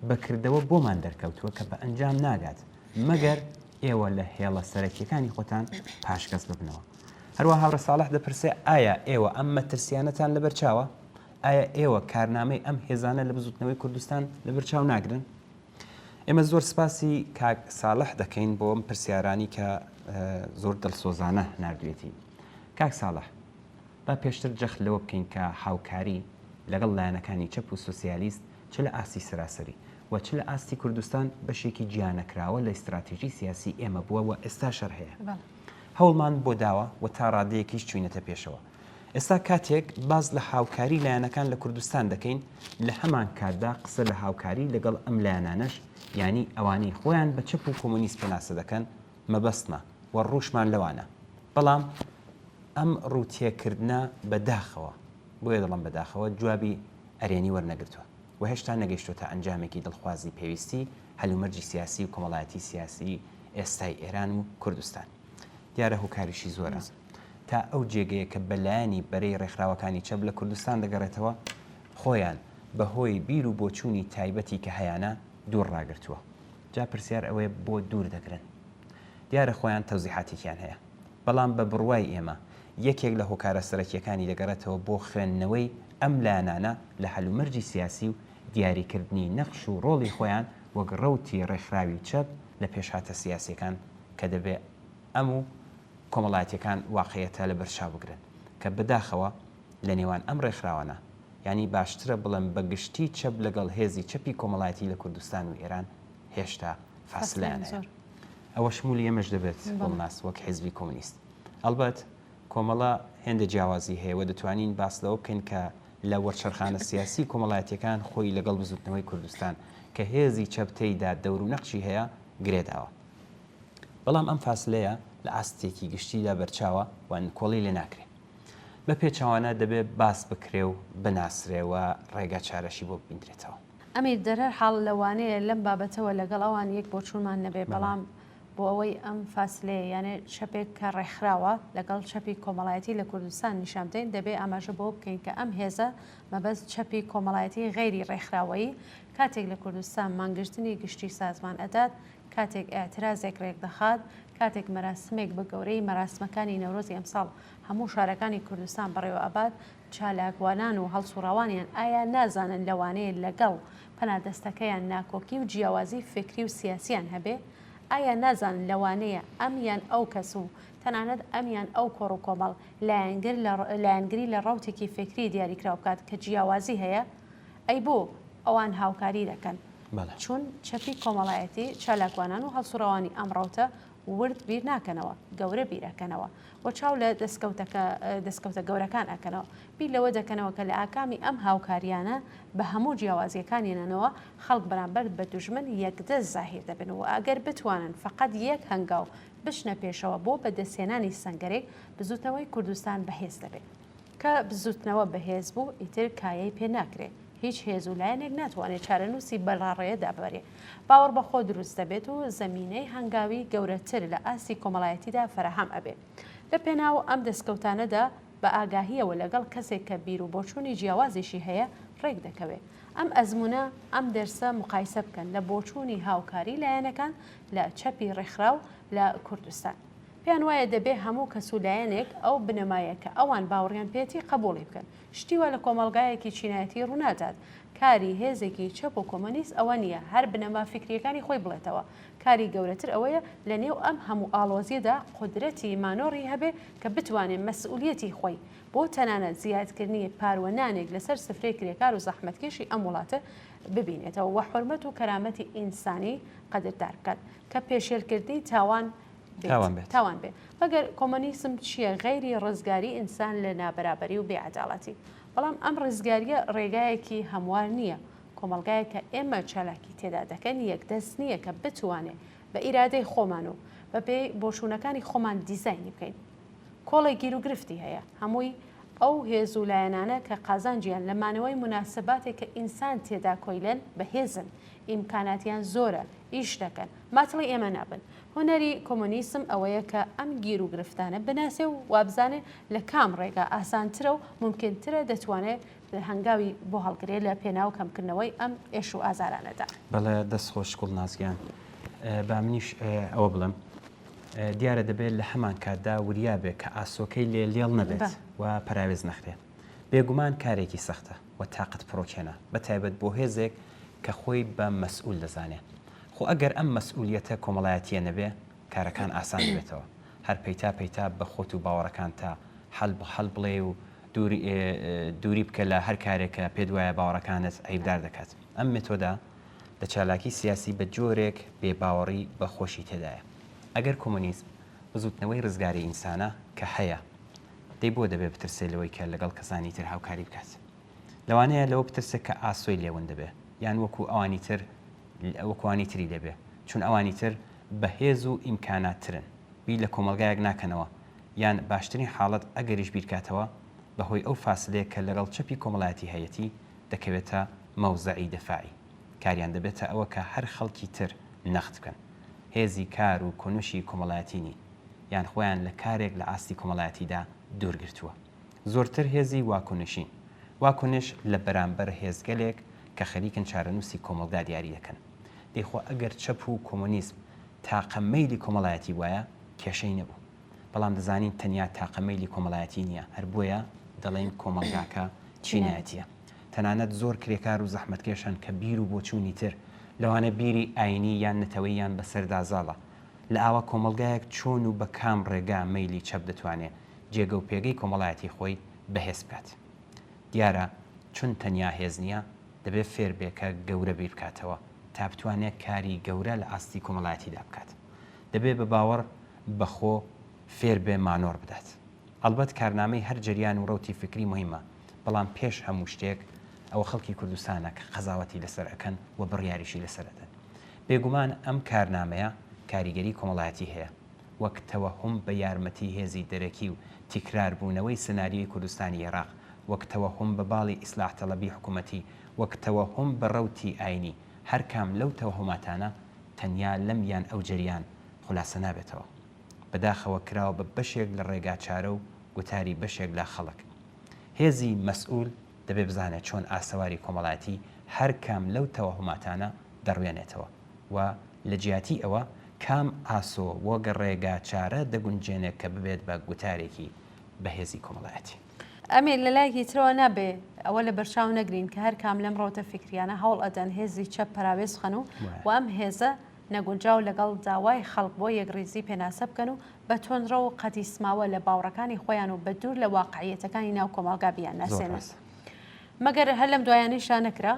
[SPEAKER 2] بەکردەوە بۆمان دەرکەوتووە کە بە ئەنجام ناگات مەگەر ئێوە لە هێڵە سەرەکیەکانی خۆتان پاشکەس ببنەوە. هەروە هاوڕێ ساڵح دەپرسێ ئایا ئێوە ئەم مەترسیانەتان لەبەر چاوە؟ ئایا ئێوە کارنامەی ئەم هێزانە لە بزوتنەوەی کوردستان لەبەر چاو ناگرن؟ ئێمە زۆر سپاسی کاک ساڵح دەکەین بۆ ئەم پرسیارانی کە زۆر دڵسۆزانە نردوێتی. کاک ساڵح با پێشتر جەخت لەوە بکەین کە هاوکاری لەگەڵ لایەنەکانی چەپ و سوسیالیست چ لە ئاستی سراسەری و چ لە ئاستی کوردستان بەشێکی گیانەکراوە لە استراتیژی سیاسی ئێمە بووە و ئێستا شەر هەیە. هەوڵمان بۆ داوە و تا ڕادەیەکیش چوینەتە پێشەوە. ئێستا کاتێک باز لە هاوکاری لایەنەکان لە کوردستان دەکەین لە هەمان کاتدا قسە لە هاوکاری لەگەڵ ئەم لایەنانەش یعنی ئەوانەی خۆیان بە چەپ و کۆمۆنیست پێناسە دەکەن مەبەستمە و ڕوشمان لەوانە بەڵام ئەم ڕووتێکردە بەداخەوە بۆیە دەڵم بەداخەوە جوابی ئەرێنی وەرنەگرتووە و هێشتا نەگەیشتۆتە ئەنجامێکی دڵخوازی پێویستی هەلومەرجی سیاسی و کۆمەڵایەتی سیاسی ئێستای ئێران و کوردستان دیارە هۆکاریشی زۆرە تا ئەو جێگەیە کە بەلایانی بەرەی ڕێکخراوەکانی چەپ لە کوردستان دەگەڕێتەوە خۆیان بەهۆی بیر و بۆچوونی تایبەتی کە هەیەە دوور ڕاگرتووە جا پرسیار ئەوەیە بۆ دوور دەگرن دیارە خۆیان تەوزیحاتێکیان هەیە بەڵام بە بڕوای ئێمە یەکێک لە هۆکارە سەرەکیەکانی دەگەڕێتەوە بۆ خوێندنەوەی ئەم لایەنانە لە هەلومەرجی سیاسی و دیاریکردنی نەقش و ڕۆڵی خۆیان وەک ڕەوتی ڕێکخراوی چەپ لە پێشهاتە سیاسیەکان کە دەبێت ئەم و کۆمەڵایەتیەکان واقعیەتە لە بەرچاو بگرن کە بەداخەوە لە نێوان ئەم ڕێکخراوانە ینی باشترە بڵم بەگشتی چەپ لەگەڵ هێزی چەپی کۆمەڵایەتی لە کوردستان و ئێران هێشتا فاسلەیان هەیە ئەوە شمولی ئێمەش دەبێت بڵناس وەک حیزبی کۆمونیست ئەلبەت کۆمەڵە هێندە جیاوازی هەیە و دەتوانین باس لەوە بکەین کە لە وەرچەرخانە سیاسی کۆمەڵایەتیەکان خۆی لەگەڵ بزوتنەوەی کوردستان کە هێزی چەپتەیدا دەور و نەقشی هەیە گرێداوە بەڵام ئەم فاسلەیە لە ئاستێکی گشتیدا بەرچاوە وان کۆڵی لێ ناکرێت بە پێچەوانە دەبێت باس بکرێ و بناسرێەوە ڕێگا چارەشی بۆ ببیندرێتەوە
[SPEAKER 1] ئەمیر دەرەر حاڵ لەوانەیە لەم بابەتەوە لەگەڵ ئەوان یەک بۆ چوونمان نەبێ بەڵام بۆ ئەوەی ئەم فاسلەیە یانێ چەپێک کە ڕێکخراوە لەگەڵ چەپی کۆمەڵایەتی لە کوردستان نیشان بدەین دەبێت ئاماژە بۆ بکەین کە ئەم هێزە مەبەست چەپی کۆمەڵایەتی غەیری ڕێکخراوەیی کاتێک لە کوردستان مانگرتنی گشتی سازمان ئەدات کاتێک ئاعترازێک ڕێک دەخات کاتێک مەراسمێک بە گەورەی مەراسمەکانی نەورۆزی ئەمساڵ هەموو شارەکانی کوردستان بەڕێوە ئەبات چالاکوانان و هەڵسوڕەوانیان ئایا نازانن لەوانەیە لەگەڵ پەنادەستەکەیان ناکۆکی و جیاوازی فکری و سیاسیان هەبێ؟ ئایا نازانن لەوانەیە ئەمیان ئەو کەس و تەنانەت ئەمیان ئەو کۆڕ و کۆمەڵ لایەنگری لە ڕەوتێکی فکری دیاریکراو بکات کە جیاوازی هەیە؟ ئەی بۆ ئەوان هاوکاری دەکەن چون چەپی کۆمەڵایەتی چالاکوانان و هەڵسوڕەوانی ئەمڕۆتە ورد بیر ناکەنەوە گەورە بیرەکەنەوە و چاو لە دەستکەوتە گەورەکان ئەکەنەوە بیر لەوە دەکەنەوە کە لە ئاکامی ئەم هاوکاریانە بە هەموو جیاوازیەکانیانەوە خەڵک بەرامبەر بە دوژمن یەکدەست زاهیر دەبن و ئەگەر بتوانن فقط یەک هەنگاو بشنە پێشەوە بۆ بەدەستێنانی سەنگەرێک بزوتنەوەی کوردستان بەهێز دەبێت کە بزوتنەوە بەهێز بوو ئیتر کایەی پێ ناکرێت هیچ هێز و لایەنێک ناتوانێت چارەنووسی بەڵاڕێیەدا ببەرێ باوەڕ بەخۆ دروست دەبێت و زەمینەی هەنگاوی گەورەتر لە ئاستی کۆمەڵایەتیدا فراهەم ئەبێت لە پێناو ئەم دەستکەوتانەدا بە ئاگاهیەوە لەگەڵ کەسێک کە بیر و بۆچوونی جیاوازیشی هەیە ڕێک دەکەوێت ئەم ئەزمونە ئەم دەرسە مقایسە بکەن لە بۆچوونی هاوکاری لایەنەکان لە چەپی ڕێکخراو لە کوردستان پێیان وایە دەبێ هەموو کەسولایەنێک ئەو بنەمایە کە ئەوان باوەڕیان پێێتی قبوڵی بکەن شتیوە لە کۆمەلگایەکی چینایەتی ڕوونادات کاری هێزێکی چەپ و کۆمۆنیست ئەوە نییە هەر بنەما فکریەکانی خۆی بڵێتەوە کاری گەورەتر ئەوەیە لە نێو ئەم هەموو ئاڵۆزیەدا قودرەتی مانۆڕی هەبێ کە بتوانێت مەسئولیەتی خۆی بۆ تەنانەت زیادکردنی پاروەنانێک لەسەر سفرەی کرێکار و زەحمەتکێشی ئەم وڵاتە ببینێتەوە وە حورمەت و کەرامەتی ئینسانی قەدردار بکات کە پێشێلکردنی تاوان بێ مەگەر کۆمۆنیسم چییە غەیری ڕزگاری ئینسان لە نابەرابەری و بێعەداڵەتی بەڵام ئەم ڕزگاریە ڕێگایەکی هەموار نییە کۆمەلگایە کە ئێمە چالاکی تێدا دەکەن یەکدەست نییە کە بتوانێت بە ئیرادەی خۆمان و بەپێی بۆچوونەکانی خۆمان دیزاینی بکەین کۆڵی گیر و گرفتی هەیە هەمووی ئەو هێز و لایەنانە کە قازانجیان لە مانەوەی مناسباتێک کە ئینسان تێدا کۆیلێن بەهێزن ئیمکاناتیان زۆرە ئیش دەکەن ماتڵی ئێمە نابن هۆنەری کۆمۆنیسم ئەوەیە کە ئەم گیر و گرفتانە بناسێ و وابزانێ لە کام ڕێگا ئاسانترە و ممکنترە دەتوانێت هەنگاوی بۆ هەڵگرێت لە پێناو کەمکردنەوەی ئەم ئێش و ئازارانەدا
[SPEAKER 2] بەڵێ دەست خۆش کوڵ نازگیان با منیش ئەوە بڵم دیارە دەبێت لە هەمان کاتدا وریا بێت کە ئاسۆکەی لێڵ نەبێت و پراوێز نەخرێت بێگومان کارێکی سەختە و تااقت پرۆکێنە بە تایبەت بۆ هێزێک کە خۆی بە مەسئول دەزانێت خۆ ئەگەر ئەم مەسئولیەتە کۆمەڵایەتیە نەبێ کارەکان ئاسان بێتەوە هەر پەیتا بە خۆت و باوەڕەکان تا هەڵ بڵێ و دووری بکە لە هەر کارێکە پێت وایە باوەڕەکانت ئەیبدار دەکات ئەم مێتۆدا لە چالاکی سیاسی بە جۆرێک بێباوەڕی بە خۆشی تێدایە ئەگەر کۆمۆنیسم بزوتنەوەی ڕزگاری ئینسانە کە هەیە دەی بۆ دەبێت بترسێت کە لەگەڵ کەسانی تر هاوکاری بکات لەوانەیە لەوە بترسێت کە ئاسۆی لێون دەبێت یان وەکو ئەوانی تری دەبێت چون ئەوانی تر بەهێز و ئیمکاناتترن بیر لە کۆمەلگایەک ناکەنەوە یان باشترین حاڵەت ئەگەریش بیرکاتەوە بەهۆی ئەو فاصلەیە کە لەگەڵ چەپی کۆمەڵایەتی هەیەتی دەکەوێتە مەوزەعی دەفاعی کاریان دەبێتە ئەوە کە هەر خەڵکی تر نەخت بکەن هێزی کار و کۆنوشی کۆمەڵایەتینی یان خۆیان لە کارێک لە ئاستی کۆمەڵایەتیدا دوورگرتووە زۆرتر هێزی واکۆنش لە بەرامبەر هێزگەلێک کە خەریکن چارەنووسی کۆمەڵگا دیاری دەکەن دەیخۆ ئەگەر چەپ و کۆمۆنیسم تاقەمەیلی کۆمەڵایەتی وایە کێشەی نەبوو بەڵام دەزانین تەنیا تاقەمەیلی کۆمەڵایەتی نییە هەر بۆیە دەڵێن کۆمەلگاکە چینایەتیە تەنانەت زۆر کرێکار و زەحمەتکێشان کە بیر و بۆچوونی تر لەوانە بیری ئاینی یان نەتەوەی یان بەسەردازاڵە لە ئاوا کۆمەلگایەک چۆن و بە کام ڕێگا مەیلی چەپ دەتوانێت جێگە و پێگەی کۆمەڵایەتی خۆی بەهێز بکات دیارە چون تەنیا هێز نییە دەبێت فێر بێکە گەورە بیر بکاتەوە تا بتوانێت کاری گەورە لە ئاستی کۆمەڵایەتیدا بکات دەبێت بە باوەڕ بەخۆ فێر بێ مانۆر بدات ئەلبەت کارنامەی هەر جریان و ڕەوتی فکری مهمە بەڵام پێش هەموو شتێک ئەوە خەڵکی کوردستانە کە قەزاوەتی لەسەر ئەکەن و بڕیاریشی لەسەرەدەن بێگومان ئەم کارنامەیە کاریگەری کۆمەڵایەتی هەیە وەک تەوەهم بە یارمەتی هێزی دەرەکی و تیکراربوونەوەی سناریۆی کوردستانی عێراق وەک تەوەهم بە باڵی ئیسلاح تەڵەبی حکوومەتی وەک تەوەهم بە ڕەوتی ئاینی هەر کام لەو تەوەهماتانە تەنیا لەم یان ئەو جەریان خولاسە نابێتەوە بەداخەوە کراوە بە بەشێک لە ڕێگا چارە و گوتاری بەشێک لە خەڵک هێزی مەسئول دەبێ بزانێت چۆن ئاسەواری کۆمەڵایەتی هەر کام لەو تەوەهماتانە دەڕوێنێتەوە و لە جیاتی ئەوە کام ئاسۆ وەگە ڕێگا چارە دەگونجێنێت کە ببێت بە گوتارێکی بەهێزی کۆمەڵایەتی.
[SPEAKER 1] ئەمێ لە لایەکی ترەوە نابێ ئەوە لە بەرچاو نەگرین کە هەر کام لەم ڕۆتە فکریانە هەوڵ ئەدەن هێزی چەپ پراوێز خەن و ئەم هێزە نەگونجاو لەگەڵ داوای خەڵک بۆ یەکڕێزی پێناسە بکەن و بە تۆنرە و قەتی سماوە لە باوڕەکانی خۆیان و بە دوور لە واقعیەتەکانی ناو کۆمەڵگا بیان ناسێنن. مەگەر هەر لەم دوایانەیشان نەکرا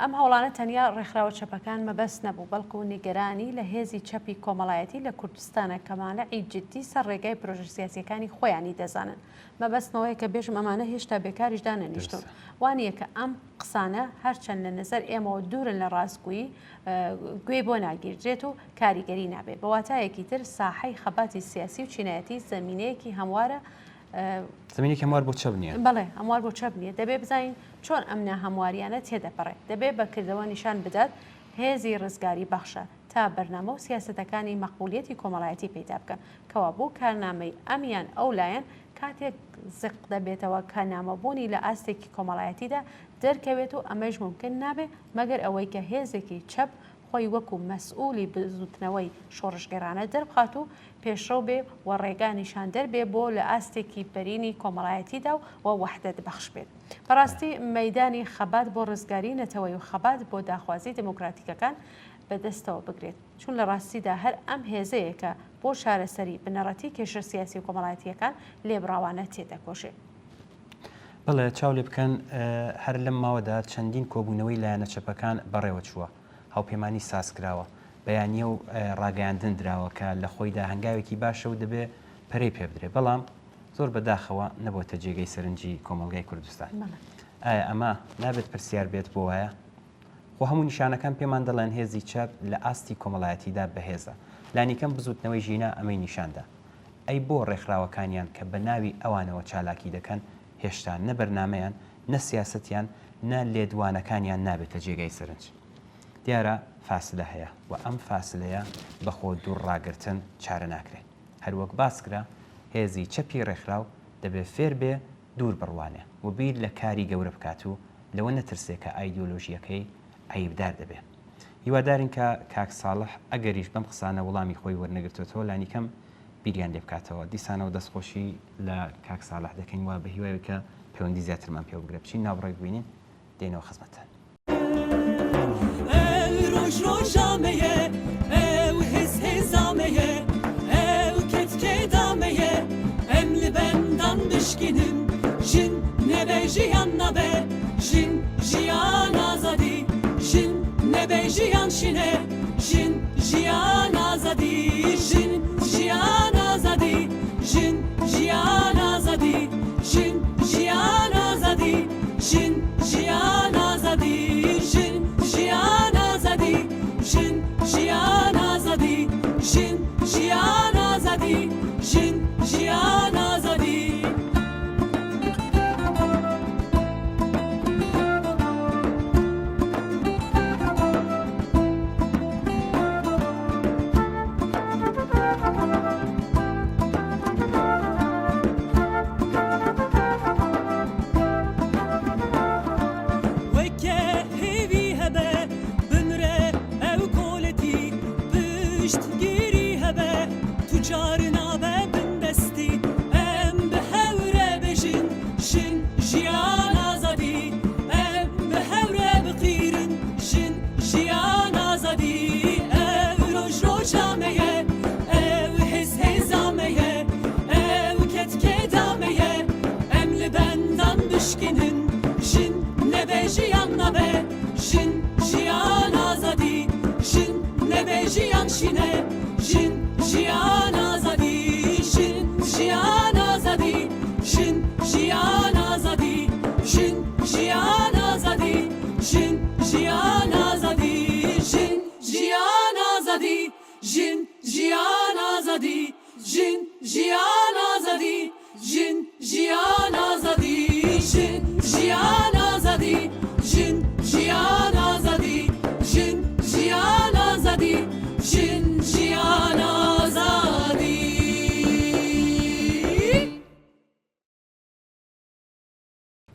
[SPEAKER 1] ئەم هەوڵانە تەنیا ڕێکخراوە چەپەکان مەبەست نەبوو بەڵکو و نیگەرانی لە هێزی چەپی کۆمەڵایەتی لە کوردستانە کەمانەعی جددی سەر ڕێگای پرۆژە سیاسیەکانی خۆیانی دەزانن. مەبەستنەوەی کە بێژم ئەمانە هێشتا بێکاریش دانەنیشتون وانییە کە ئەم قسانە هەرچەند لە نظر ئێمەوە دوورن لە ڕاستگویی گوێ بۆ ناگیرجێت و کاریگەری نابێت بە واتایەکی تر ساحەی خەباتی سیاسی و چینایەتی زمینەیەکی هەموارە
[SPEAKER 2] زمینێکی هەموار بۆ چەپ نییە.
[SPEAKER 1] بەڵێ هەموار بۆ چەپ نییە دەبێ بزانین چۆن ئەمنا هەمواریانە تێدەپەڕێت دەبێت بەکردەوە نیشان بدات هێزی ڕزگاری بەخشە تا بەرنامە و سیاسەتەکانی مەقبولیەتی کۆمەڵایەتی پەیدا بکەن کەوا بۆ کارنامەی ئەمیان ئەو لایەن کاتێک زق دەبێتەوە کە نامەبوونی لە ئاستێکی کۆمەڵایەتیدا دەرکەوێت و ئەمەش ممکن نابێت مەگەر ئەوەی کە هێزێکی چەپ خۆی وەکو مەسئولی بزوتنەوەی شۆڕشگەرانە دەربخات و پێشڕەو بێ و ڕێگا نیشان دەربێ بۆ لە ئاستێکی بەرینی کۆمەڵایەتیدا و وەحدەت بەخش بێت. بەڕاستی مەیدانی خەبات بۆ ڕزگاری نەتەوەی و خەبات بۆ داخوازی دموکراتیکەکان بەدەستەوە بگرێت چون لە ڕاستیدا هەر ئەم هێزەیەکە بۆ شارەسەری بنەڕەتی کێشە سیاسی و کۆمەڵایەتیەکان لێبڕاوانە تێدەکۆشێت.
[SPEAKER 2] بڵێ چاو لێ بکەن هەر لەم ماوەدا چەندین کۆبوونەوەی لایەنە چەپەکان بەڕێوە چووە هاوپەیمانی سازکراوە بەیانیە و ڕاگەیاندن دراوە کە لە خۆیدا هەنگاوێکی باشە و دەبێ پەرەی پێ بدرێت بەڵام زۆر بەداخەوە نەبووتە جێگەی سەرنجی کۆمەڵگای کوردستان. ئایا ئەمە نابێت پرسیار بێت بۆ وایە؟ خۆ هەموو نیشانەکان پێمان دەڵێن هێزی چەپ لە ئاستی کۆمەڵایەتیدا بەهێزە لانیکەم بزوتنەوەی ژینە ئەمەی نیشاندا. ئەی بۆ ڕێکخراوەکانیان کە بە ناوی ئەوانەوە چالاکی دەکەن هێشتا نە بەرنامەیان نە سیاسەتیان نە لێدوانەکانیان نابێتە جێگەی سەرنج. دیارە فاسلە هەیە و ئەم فاسلەیە بەخۆ دوور ڕاگرتن چارە ناکرێت. هەروەک باس کرا هێزی چەپی ڕێکخراو دەبێت فێر بێ دوور بڕوانێ و بیر لە کاری گەورە بکات و لەوە نەترسێت کە ئایدۆلۆژیەکەی عیبدار دەبێت. هیوادارین کە کاک ساڵح ئەگەریش بەم قسانە وەڵامی خۆی وەرنەگرتوێتەوە لانیکەم بیریان لێ بکاتەوە دیسانەوە دەستخۆشی لە کاک ساڵح دەکەین وە بە هیوای کە پەیوەندی زیاترمان پێ بگرێت بچین ناوڕێک ببینین دێنەوە خزمەتتان.
[SPEAKER 6] ڕۆژامەیە ئەو هێز هێزامەیە ئەو کتکێدامەیە ئەم لە بەندان بشکێنن ژن نەبێ ژیان نەبێ ژن ژیان ئازادی ژن نەبێ ژیان شینێ ژن ژیان ئازادی ژن ژیان ئازادی ژن ژیان ئازادی ژن ژیان ئازادی ژن ژیان ئازادی ژن ژیان ئازادی ژن ژیان ئازادی ژن ژیان ئازادی ژن ژیان ئازادی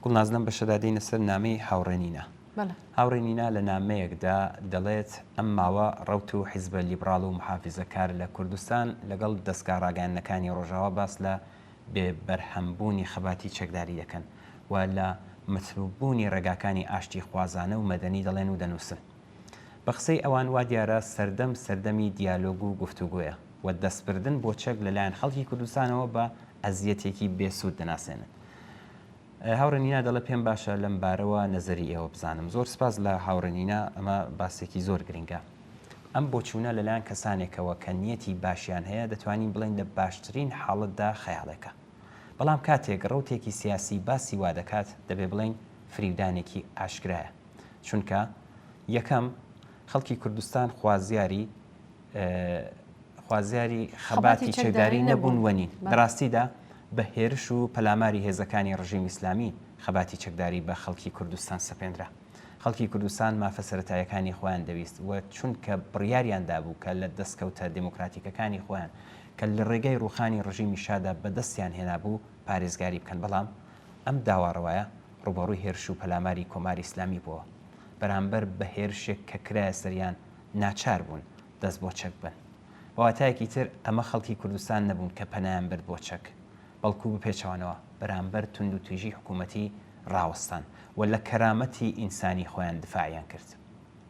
[SPEAKER 2] گوڵنازنم بە شەدادەی نەسەر نامەی هاوڕێنینە هاوڕێنینا لە نامەیەکدا دەڵێت ئەم ماوە ڕەوت و حیزبە لیبرال و محافیزەکار لە کوردستان لەگەڵ دەستگا ڕاگەیاندنەکانی ڕۆژاوە باس لە بێبەرهەمبوونی خەباتی چەکداری دەکەن و لە متروبوونی ڕێگاکانی ئاشتی خوازانە و مەدەنی دەڵێن و دەنووسن. بە قسەی ئەوان وا دیارە سەردەمی دیالۆگ و گفتوگوۆیە و دەستبردن بۆ چەک لەلایەن خەڵکی کوردستانەوە بە ئەزیەتێکی بێسوود دەناسێنن. هاوڕێنینا دەڵێ پێم باشە لەم بارەوە نەزەری ئێوە بزانم. زۆر سپاس لە هاوڕێنینا، ئەمە باسێکی زۆر گرنگە. ئەم بۆچوونە لەلایەن کەسانێکەوە کە نیەتی باشیان هەیە دەتوانین بڵین لە باشترین حاڵتدا خەیاڵێکە. بەڵام کاتێک ڕەوتێکی سیاسی باسی وا دەکات دەبێ بڵین فریودانێکی ئاشکرایە، چونکە یەکەم خەڵکی کوردستان خوازیاری خەباتی چەکداری نەبوون وەنین. بەڕاستیدا بە هێرش و پەلاماری هێزەکانی ڕژیم ئیسلامی خەباتی چەکداری بە خەڵکی کوردستان سەپێنرا. خەڵکی کوردستان مافە سەرەتایەکانی خۆیان دەویست و چونکە بڕیاریاندا بوو کە لە دەستکەوتە دموکراتیکەکانی خۆیان کە لە ڕێگەی ڕوخانی ڕژیمی شادا بەدەستیان هێنابوو پارێزگاری بکەن. بەڵام ئەم داواڕەوەیە ڕوبەڕووی هێرش و پەلاماری کۆماری ئیسلامی بووە بەرامبەر بە هێرشێک کە کرایە سەریان ناچار بوون دەست بۆ چەک بن. واتایەکی تر ئەمە خەڵکی کوردستان نەبوون کە پەنایان برد بۆ چەک، بەڵکو بپێچەوانەوە بەرامبەر تونند و توێژی حکوومەتی ڕاوەستان و لە کەرامەتی ئینسانی خۆیان دفاعیان کرد.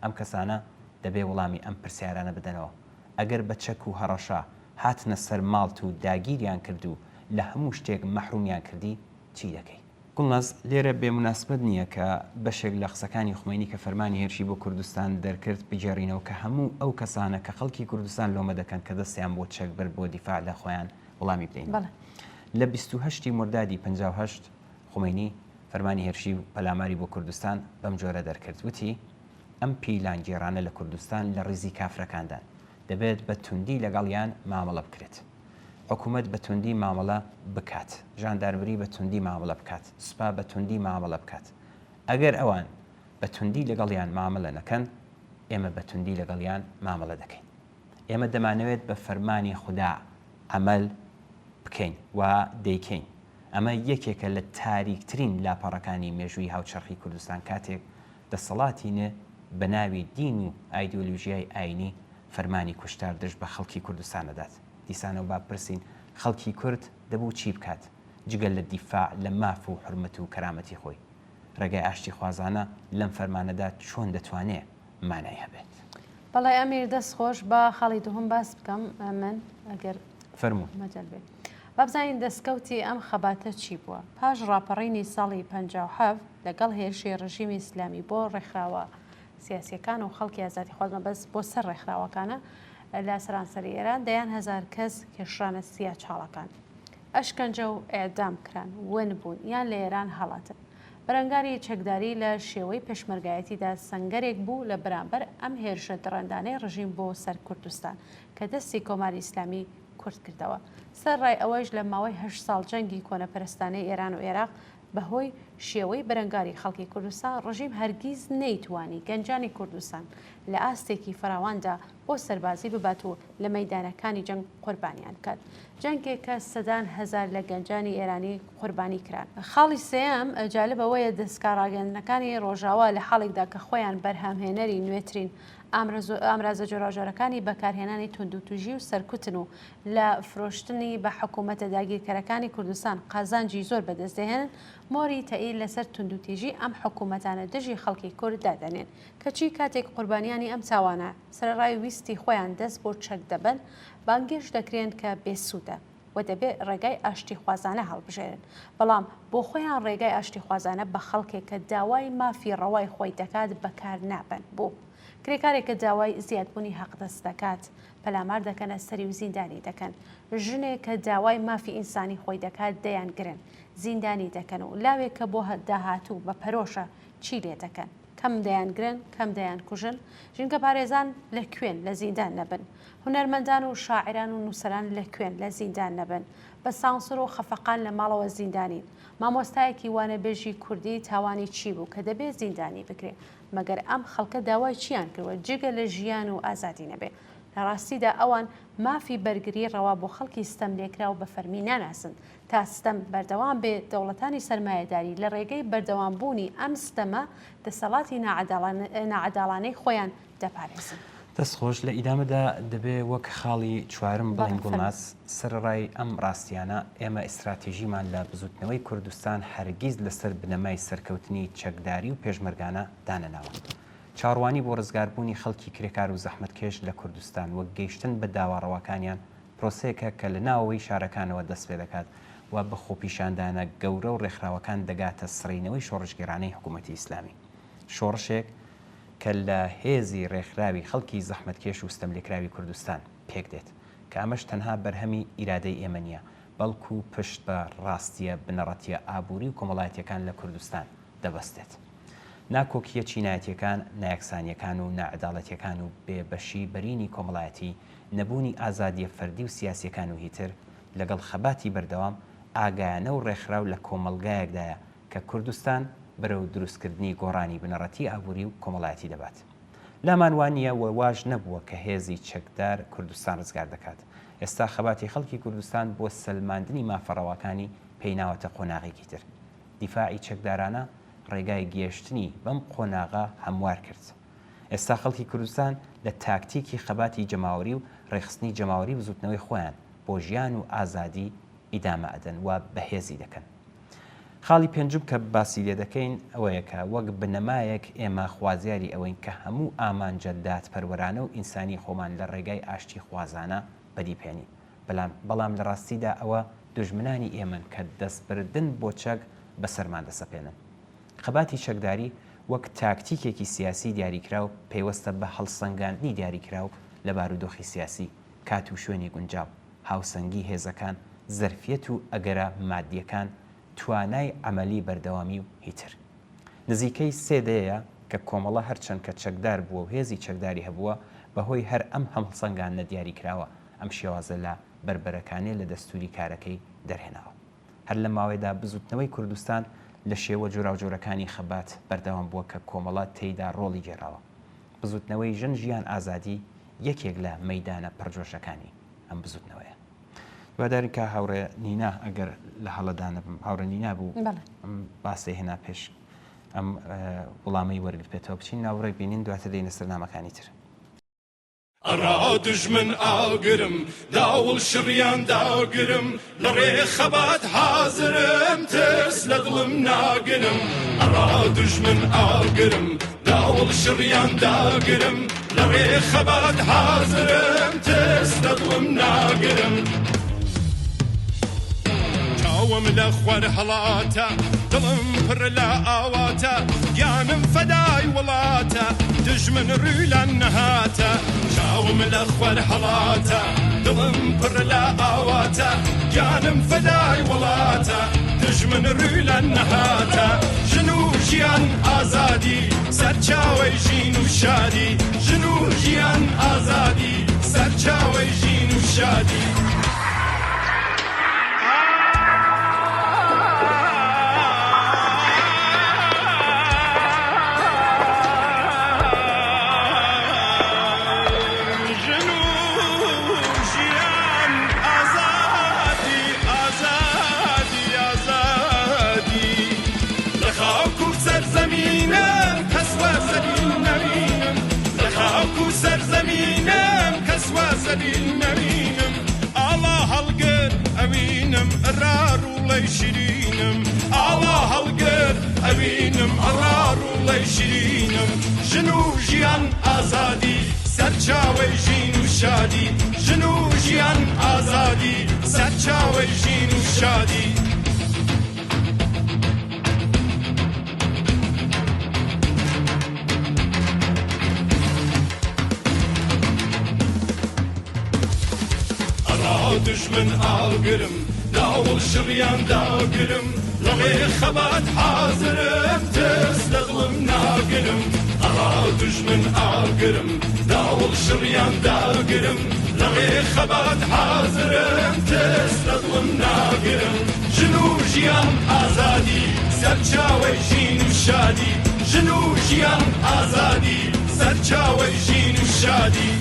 [SPEAKER 2] ئەم کەسانە دەبێ وەڵامی ئەم پرسیارانە بدەنەوە. ئەگەر بە چەک و هەڕەشە هاتنە سەر ماڵت و داگیریان کرد و لە هەموو شتێک مەحرومیان کردی چی دەکەی؟ گوڵناز لێرە بێموناسبەت نییە کە بەشێک لە قسەکانی خومینی کە فەرمانی هێرشی بۆ کوردستان دەرکرد بجێڕینەوە کە هەموو ئەو کەسانە کە خەڵکی کوردستان لۆمە دەکەن کە دەستیان بۆ چەک بەر بۆ دیفاع لە خۆیان وەڵامی بدەین. لە 28 مردادی 58 خومینی فەرمانی هێرشی و پەلاماری بۆ کوردستان بەم جۆرە دەرکرد. وتی ئەم پیلانگێڕانە لە کوردستان لە ڕیزی کافرەکاندان دەبێت بە توندی لەگەڵیان مامەڵە بکرێت. حکوومەت بە توندی مامەڵە بکات، ژاندارمەری بە توندی مامەڵە بکات، سوپا بە توندی مامەڵە بکات. ئەگەر ئەوان بە توندی لەگەڵیان مامەڵە نەکەن، ئێمە بە توندی لەگەڵیان مامەڵە دەکەین. ئێمە دەمانەوێت بە فەرمانی خوددا عەمەل بکەین و دەیکەین. ئەمە یەکێکە لە تاریکترین لاپەڕەکانی مێژووی هاوچەرخی کوردستان کاتێک دەسەڵاتینە بە ناوی دین و ئایدۆلۆژیای ئاینی فەرمانی کوشتار دژ بە خەڵکی کوردستان دەدات. دیسانەوە با پرسین خەڵکی کورد دەبوو چی بکات جگەل لە دیفاع لە ماف و حرمەت و کەرامەتی خۆی؟ ڕێگای ئاشتی خوازانە لەم فەرمانەدا چۆن دەتوانێت مانای هەبێت؟
[SPEAKER 1] بەڵێ ئەمیر دەست خۆش بە خەڵی دوهم باس بکەم من ئەگەر
[SPEAKER 2] فەرموو
[SPEAKER 1] مەجال بێت. بابزانین دەستکەوتی ئەم خەباتە چی بووە؟ پاش ڕاپەڕینی ساڵی 57 لەگەڵ هێرشی ڕژیمی ئیسلامی بۆ ڕێکخراوە سیاسیەکان و خەڵکی ئازادی خوازمە بەس بۆ سەر ڕێکخراوەکانە لە سەرانسەری ئێران دەیان هەزار کەس کێشرانە سیا چاڵەکان ئەشکەنجە و ئێدام کران ون بوون یان لە ئێران هەڵاتن. بەرەنگاری چەکداری لە شێوەی پێشمەرگایەتیدا سەنگەرێک بوو لە بەرامبەر ئەم هێرشە دڕندانەی ڕژیم بۆ سەر کوردستان کە دەستی کۆماری ئیسلامی کورد کردەوە. سەرڕای ئەوەش لە ماوەی 8 ساڵ جەنگی کۆنەپەرستانەی ئێران و عێراق بەهۆی شێوەی بەرەنگاری خەڵکی کوردستان ڕژیم هەرگیز نەیتوانی گەنجانی کوردستان لە ئاستێکی فراواندا بۆ سەربازی ببات و لە مەیدانەکانی جەنگ قوربانیان بکات. جەنگێک کە سەدان هەزار لە گەنجانی ئێرانی قوربانی کران. خاڵی سێەم جالبەوەیە دەستکاڕاگەندنەکانی ڕۆژاوا لە حاڵێکدا کە خۆیان بەرهەمهێنەری نوێترین ئامرازە جۆراژۆرەکانی بەکارهێنانی توندوتوژی و سەرکوتن و لە فرۆشتنی بە حکوومەتە داگیرکەرەکانی کوردستان قازانجی زۆر بەدەستدەهێنن مۆری تەئیر لەسەر توندوتیژی ئەم حکوومەتانە دژی خەڵکی کورد دادەنێن کەچی کاتێک قوربانیانی ئەم چاوانە سەرڕای ویستی خۆیان دەست بۆ چەک دەبن بانگێش دەکرێن کە بێسوودە و دەبێت ڕێگای ئاشتی خوازانە هەڵبژێرن. بەڵام بۆ خۆیان ڕێگای ئاشتی خوازانە بە خەڵکێک کە داوای مافی ڕەوای خۆی دەکات بەکار نابن بۆ کرێکارێکە داوای زیادبوونی حەقدەست دەکات پەلامار دەکەنە سەری و زیندانی دەکەن. ژنێک کە داوای مافی ئینسانی خۆی دەکات دەیان گرن زیندانی دەکەن و لاوێک کە بۆ داهاتوو بە پەرۆشە چی لێ دەکەن کەم دەیان گرن کەم دەیان کوژن. ژینکە پارێزان لە کوێن لە زیندان نەبن، هونەرمەندان و شاعران و نووسەران لە کوێن لە زیندان نەبن، بە سانسور و خەفەقان لە ماڵەوە زیندانین. مامۆستایەکی وانەبێژی کوردی تاوانی چی بوو کە دەبێت زیندانی بکرێت مەگەر ئەم خەڵکە داوای چیان کردوە جگە لە ژیان و ئازادی نەبێ. لە ڕاستیدا ئەوان مافی بەرگری ڕەوا بۆ خەڵکی ستەم لێکرا و بە فەرمی ناناسن تا ستەم بەردەوام بێ دەوڵەتانی سەرمایەداری لە ڕێگەی بەردەوامبوونی ئەم ستەمە دەسەڵاتی ناعەداڵانەی خۆیان دەپارێزن.
[SPEAKER 2] دەستخۆش لە ئیدامەدا دەبێ وەک خاڵی چوارم بڵین گوڵناس سەرڕای ئەم ڕاستیانە ئێمە ئیستراتیژیمان لە بزوتنەوەی کوردستان هەرگیز لەسەر بنەمای سەرکەوتنی چەکداری و پێشمەرگانە دانەناوە. چاڕوانی بۆ ڕزگاربوونی خەڵکی کرێکار و زەحمەتکێش لە کوردستان وەک گەیشتن بە داواڕەوەکانیان پرۆسەیەکە کە لە ناوەوەی شارەکانەوە دەست پێ دەکات و بە خۆپیشاندانە گەورە و ڕێکخراوەکان دەگاتە سڕینەوەی شۆڕشگێرانەی حکوومەتی ئیسلامی. شۆڕشێک کە لە هێزی ڕێکخراوی خەڵکی زەحمەتکێش و ستەملێکراوی کوردستان پێک دێت کە ئەمەش تەنها بەرهەمی ئیرادەی ئێمە نیە بەڵکو پشت بە ڕاستیە بنەڕەتیە ئابووری و کۆمەڵایەتیەکان لە کوردستان دەبەستێت. ناکۆکیە چینایەتیەکان نایەکسانیەکان و نائەداڵەتیەکان و بێبەشی بەرینی کۆمەڵایەتی نەبوونی ئازادیە فەردی و سیاسیەکان و هیتر لەگەڵ خەباتی بەردەوام ئاگایانە و ڕێکخراو لە کۆمەلگایەکدایە کە کوردستان بەرەو دروستکردنی گۆڕانی بنەڕەتی ئابووری و کۆمەڵایەتی دەبات. لامان وانە واژ نەبووە کە هێزی چەکدار کوردستان ڕزگار دەکات. ئێستا خەباتی خەڵکی کوردستان بۆ سەلماندنی مافەڕەوەکانی پێیناوەتە قۆناغێکی تر. دیفاعی چەکدارانە ڕێگای گەیشتنی بەم قۆناغا هەموار کرد. ئێستا خەڵکی کوردستان لە تاکتیکی خەباتی جەماوەری و ڕێخستنی جەماوەری بزوتنەوەی خۆیان بۆ ژیان و ئازادی ئیدامە ئەدەن و بەهێزی دەکەن. خاڵی پێنجم کە باسی لێ دەکەین ئەوەیەکە وەک بنەمایەک ئێمە خوازیاری ئەوەین کە هەموو ئامانجە دادپەروەرانە و ئینسانی خۆمان لە ڕێگای ئاشتی خوازانە بەدیپێنی. بەڵام لە ڕاستیدا ئەوە دوژمنانی ئێمن کە دەستبردن بۆ چەک بەسەرمان دەسەپێنن. خەباتی چەکداری وەک تاکتیکێکی سیاسی دیاریکراو پێوەستە بە هەڵسەنگاندنی دیاریکراو لە بارودۆخی سیاسی، کات و شوێنی گونجاو، هاوسەنگی هێزەکان، زەرفیەت و ئەگەرە مادیەکان، توانای ئەمەلی بەردەوامی و هیتر. نزیکەی سێدەیە کە کۆمەڵە هەرچەند کە چەکدار بووە و هێزی چەکداری هەبووە بەهۆی هەر ئەم هەڵسەنگان نەدیاری کراوە ئەم شێوازە لە بربەرەکانێ لە دەستوری کارەکەی دەرهێناوە. هەر لە ماوەیەدا بزوتنەوەی کوردستان لە شێوە جوراوجۆرەکانی خەبات بەردەوام بووە کە کۆمەڵات تێیدا ڕۆڵی گێڕاوە. بزوتنەوەی ژن ژیان ئازادی یەکێک لە مەیدانە پڕجۆشەکانی ئەم بزوتنەوەیە. دوادارین کە هاوڕێ نینا ئەگەر لە هەڵەدانە بم هاوڕێ نینا بوو ئەم باسی هێنا پێش ئەم وڵامەی وەرگرت پێێتەوە بچین ناوڕێک بینین دواتر دەینە سەرنامەکانی تر.
[SPEAKER 3] ئەڕا دژمن ئاگرم داوڵ شڕیان داگرم لە ڕێ خەبات حازرم ترس لە دڵم ناگرم. ئەڕا دژمن ئاگرم داوڵ شڕیان داگرم لە ڕێ خەبات حازرم ترس لە دڵم ناگرم. چاوم لە خوار هەڵاتە دڵم پڕ لە ئاواتە گیانم فەدای وڵاتە دژمن ڕوولان نەهاتە. چاوم لە خوار هەڵاتە دڵم پڕ لە ئاواتە گیانم فەدای وڵاتە دژمن ڕوولان نەهاتە. ژن و ژیان ئازادی سەرچاوەی ژین و شادی، ژن و ژیان ئازادی سەرچاوەی ژین و شادی. سەرزەمینم کەس وازەلی نەبینم، ئاڵا هەڵگر ئەوینم ڕاڕوڵەی شیرینم، ئاڵا هەڵگر ئەوینم ڕاڕوڵەی شیرینم. ژن و ژیان ئازادی سەرچاوەی ژین و شادی، ژن و ژیان ئازادی سەرچاوەی ژین و شادی. دژمن ئاگرم داوڵ شڕیان داگرم لە ڕێ خەبات حازرم ترس لە دڵم ناگرم. ئەڕا دژمن ئاگرم داوڵ شڕیان داگرم لە ڕێ خەبات حازرم ترس لە دڵم ناگرم. ژن و ژیان ئازادی سەرچاوەی ژین و شادی، ژن و ژیان ئازادی سەرچاوەی ژین و شادی.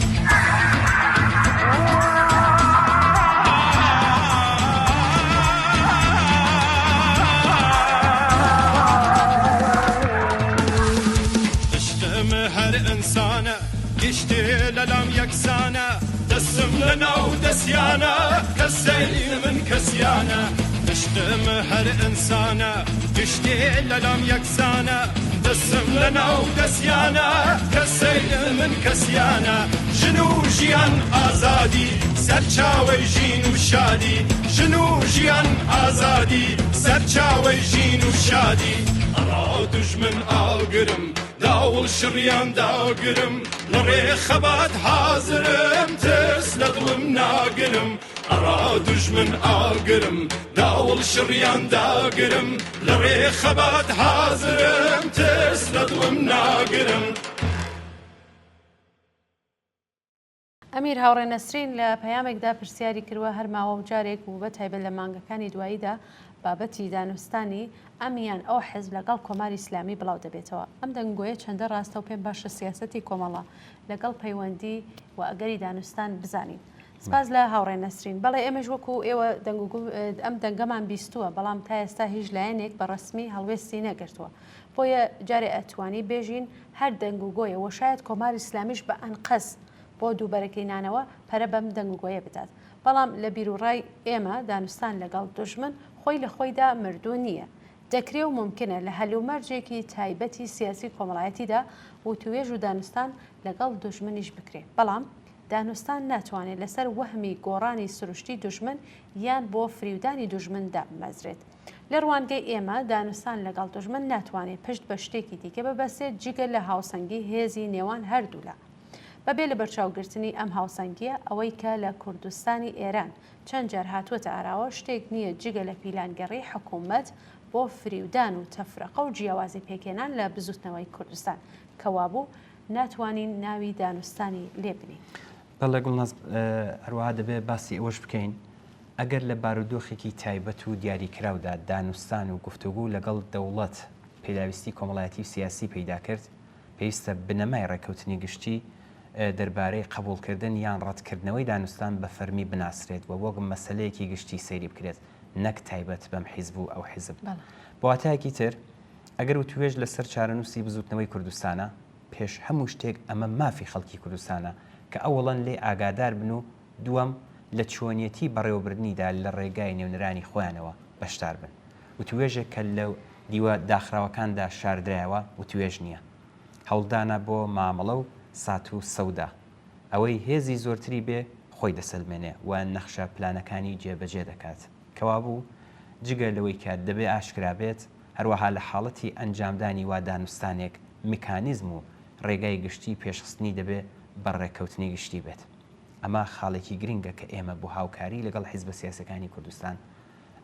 [SPEAKER 3] إنسانة قشتي للم يكسانة دسم لنا ودسيانة كالسيل من كسيانة تشتم هر إنسانة قشتي للم يكسانة دسم لنا ودسيانة كالسيل من كسيانة جنو جيان آزادي سرچاوي جين وشادي جنو جيان آزادي سرچاوي جين وشادي أرا دجمن آقرم داول شريان داقرم لري خبات حاضرم ترس لظلم ناقرم أرا دجمن آقرم داول شريان داقرم لري خبات حاضرم ترس لظلم ناقرم
[SPEAKER 1] ئەمیر هاوڕێ نەسرین لە پەیامێکدا پرسیاری کردووە هەر ماوە و جارێک و بەتایبەت لە مانگەکانی دواییدا بابەتی دانوستانی ئەمیان ئەو حزب لەگەڵ کۆماری ئیسلامی بڵاو دەبێتەوە. ئەم دەنگۆیە چەندە ڕاستە و پێم باشە سیاسەتی کۆمەڵە لەگەڵ پەیوەندی و ئەگەری دانوستان بزانین. سپاس لە هاوڕێ نەسرین. بەڵێ ئێمەش وەکو ئێوە ئەم دەنگەمان بیستووە بەڵام تا ئێستا هیچ لایەنێک بە ڕسمی هەڵوێستی نەگرتووە. بۆیە جارێ ئەتوانی بێژین هەر دەنگوگۆیە و شاید کۆماری ئیسلامیش بە ئەنقەس بۆ دووبەرەکەینانەوە پەرە بەم دەنگگۆیە بدات. بەڵام لە بیرروڕای ئێمە دانوستان لەگەڵ دوژمن خۆی لە خۆیدا مردوو نییە. دەکرێ و ممکنە لە هەلومەرجێکی تایبەتی سیاسی کۆمەڵایەتیدا و توێژ و دانوستان لەگەڵ دوژمنیش بکرێت. بەڵام دانوستان ناتوانێت لەسەر وەهمی گۆڕانی سروشتی دوژمن یان بۆ فریودانی دوژمندا بمەزرێت. لە ڕوانگەی ئێمە دانوستان لەگەڵ دوژمن ناتوانێت پشت بە شتێکی دیکە ببەسێت جگە لە هاوسەنگی هێزی نێوان هەردوولا. بەبێ لە بەرچاوگرتنی ئەم هاوسەنگیە ئەوەی کە لە کوردستانی ئێران چەند جار هاتووەتە ئاراوە شتێک نییە جگە لە پیلانگەڕی حکوومەت بۆ فریودان و تەفرەقە و جیاوازی پێکێنان لە بزوتنەوەی کوردستان کەوابوو ناتوانین ناوی دانوستانی لێبنی.
[SPEAKER 2] بەڵێ گوڵناز هەروەها دەبێت باسی ئەوەش بکەین ئەگەر لە بارودۆخێکی تایبەت و دیاریکراودا دانوستان و گفتوگو لەگەڵ دەوڵەت پێداویستی کۆمەڵایەتی و سیاسی پەیدا کرد پێویستە بنەمای ڕێکەوتنی گشتی دەربارەی قبولکردن یان ڕەتکردنەوەی دانوستان بە فەرمی بناسرێت و وەک مەسەلەیەکی گشتی سەیری بکرێت نەک تایبەت بەم حیزب و ئەو حیزب. بۆ واتایەکی تر ئەگەر و توێژ لەسەر چارەنووسی بزوتنەوەی کوردستانە پێش هەموو شتێک ئەمە مافی خەڵکی کوردستانە کە ئەوڵەن لێ ئاگادار بن و دووەم لە چۆنیەتی بەڕێوەبردننیدا لە ڕێگای نێونرانی خۆیانەوە بەشدار بن و توێژێک کە لەو دیوە داخراوەکاندا شاردرایەوە و توێژ نییە هەوڵدانە بۆ مامەڵە و سات و سەودا ئەوەی هێزی زۆرتری بێ خۆی دەسەلمێنێ و نەخشە پلانەکانی جێبەجێ دەکات کەوابوو جگە لەوەی کات دەبێ ئاشکرا بێت هەروەها لە حاڵەتی ئەنجامدانی وا دانوستانێک میکانیزم و ڕێگای گشتی پێشخستنی دەبێ بە ڕێککەوتنی گشتی بێت. ئەمە خاڵێکی گرنگە کە ئێمە بۆ هاوکاری لەگەڵ حیزبە سیاسەکانی کوردستان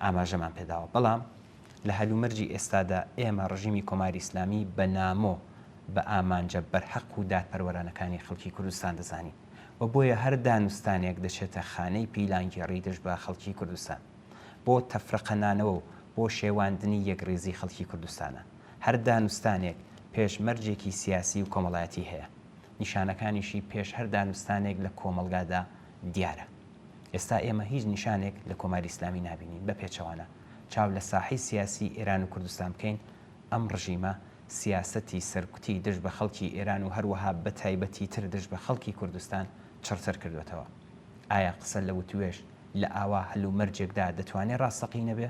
[SPEAKER 2] ئاماژەمان پێداوە. بەڵام لە هەلومەرجی ئێستادا ئێمە ڕژیمی کۆماری ئیسلامی بە نامۆ بە ئامانجە بەرحەق و دادپەروەرانەکانی خەڵکی کوردستان دەزانی و بۆیە هەر دانوستانێک دەچێتە خانەی پیلانگێڕی دژ بە خەڵکی کوردستان بۆ تەفرەقەنانەوە و بۆ شێواندنی یەکڕێزی خەڵکی کوردستانە. هەر دانوستانێک پێشمەرجێکی سیاسی و کۆمەڵایەتی هەیە نیشانەکانیشی پێش هەر دانوستانێک لە کۆمەلگادا دیارە. ئێستا ئێمە هیچ نیشانێک لە کۆماری ئیسلامی نابینین بە پێچەوانە چاو لە ساحی سیاسی ئێران و کوردستان بکەین ئەم ڕژیمە سیاسەتی سەرکوتی دژ بە خەڵکی ئێران و هەروەها بە تایبەتی تر دژ بە خەڵکی کوردستان چڕتر کردوێتەوە. ئایا قسە لە وتوێژ لە ئاوا هەلومەرجێکدا دەتوانێت ڕاستەقینە بێ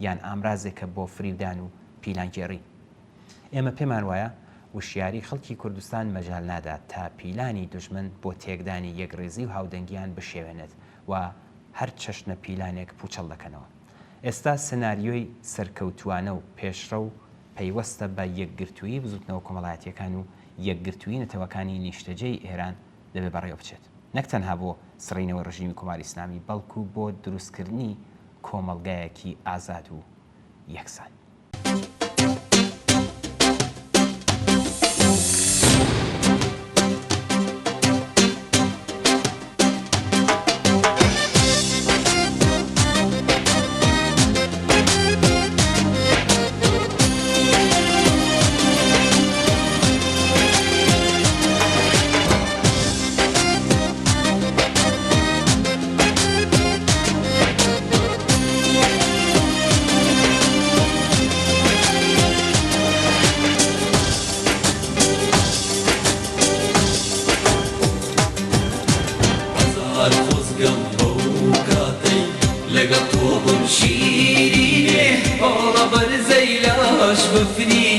[SPEAKER 2] یان ئامرازێکە بۆ فریودان و پیلانگێڕی؟ ئێمە پێمان وایە وشیاری خەڵکی کوردستان مەجال نادات تا پیلانی دوژمن بۆ تێکدانی یەکڕێزی و هاودەنگیان بشێوێنێت و هەر چەشنە پیلانێک پوچەڵ دەکەنەوە. ئێستا سناریۆی سەرکەوتوانە و پێشڕە و پەیوەستە بە یەکگرتووی بزوتنەوە کۆمەڵایەتیەکان و یەکگرتووی نەتەوەکانی نیشتەجێی ئێران دەبێ بەڕێوە بچێت نەک تەنها بۆ سڕینەوەی ڕژیمی کۆماری ئیسلامی بەڵکو بۆ دروستکردنی کۆمەڵگایەکی ئازاد و یەکسان.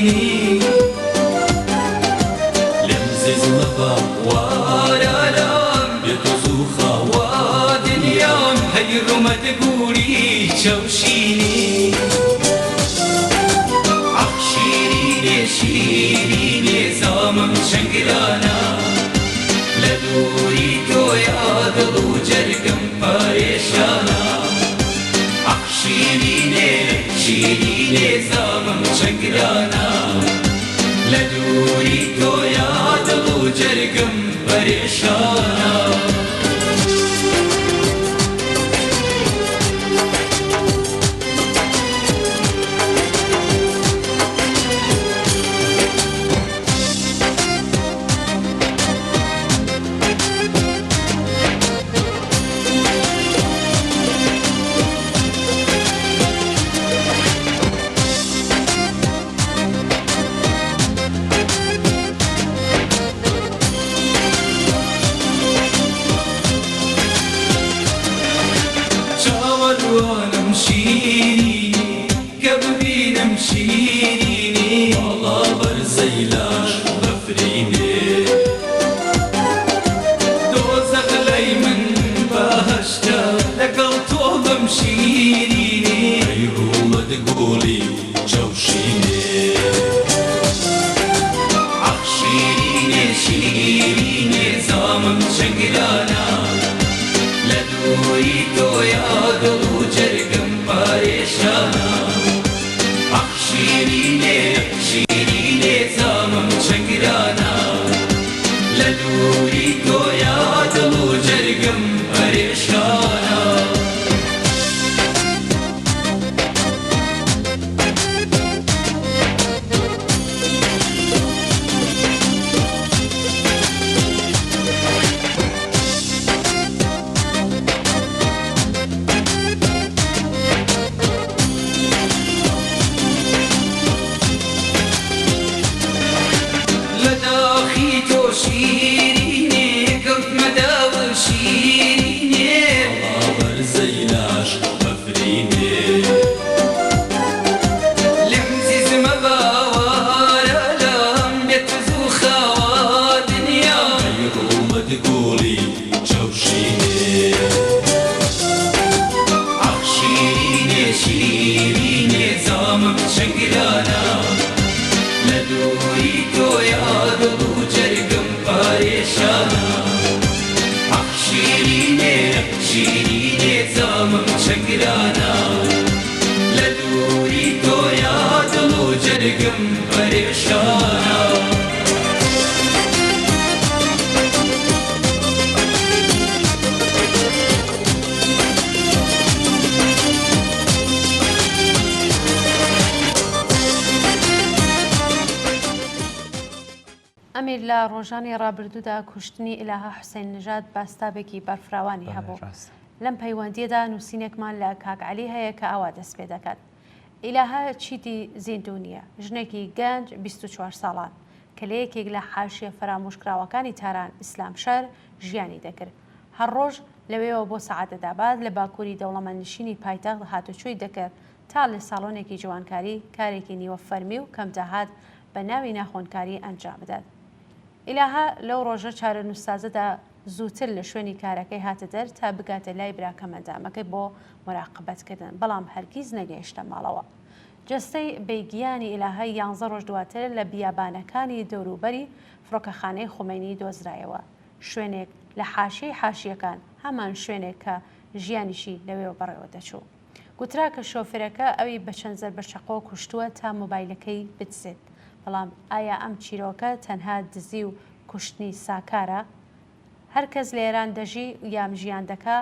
[SPEAKER 7] شوشيني لمزز مبا ورالام يتزوخا ودنيام هاي الرمى تقولي شوشيني عخشيريني شيريني زامم شنقلانا لدوري تو يادلو جرقم پریشانا شیرینه زامم شنگرانا لدوری تو یادلو جرگم پریشانا
[SPEAKER 1] ئەمیر لە ڕۆژانی ڕابردوودا کوشتنی ئیلاها حوسێن نژاد باستابێکی بەرفراوانی هەبوو. لەم پەیوەندیەدا نووسینێکمان لە کاکعەلی هەیە کە ئاوا دەست پێ دەکات. ئیلاها چیتی زیندوو نییە، ژنێکی گەنج 24 ساڵان کە لە یەکێک لە حاشیە فرامۆشکراوەکانی تاران ئیسلام شەر ژیانی دەکرد. هەر ڕۆژ لەوێەوە بۆ سەعادەداباد لە باکووری دەوڵەمەندنشینی پایتەخت هاتوچووی دەکرد تا لە ساڵۆنێکی جوانکاری کارێکی نیوە فەرمی و کەم داهات بە ناوی ناخۆنکاری ئەنجام بدات. ئیلاها لەو ڕۆژە چارە نووسازەدا زووتر لە شوێنی کارەکەی هاتە دەر تا بگاتە لای براکە مەندامەکەی بۆ مراقبەتکردن، بەڵام هەرگیز نەگەیشتە ماڵەوە. جەستەی بێگیانی ئیلاهای 11 ڕۆژ دواتر لە بیابانەکانی دەوروبەری فڕۆکەخانەی خومینی دۆزرایەوە، شوێنێک لە حاشیەی حاشیەکان، هەمان شوێنێک کە ژیانیشی لەوێەوە بەڕێوە دەچوو. گوترا کە شۆفێرەکە ئەوی بە چەند زەربەچەقۆ کوشتووە تا مۆبایلەکەی بتزێت. بەڵام ئایا ئەم چیرۆکە تەنها دزی و کوشتنی ساکارە؟ هەر کەس لە ئێران دەژی یام ژیان دەکا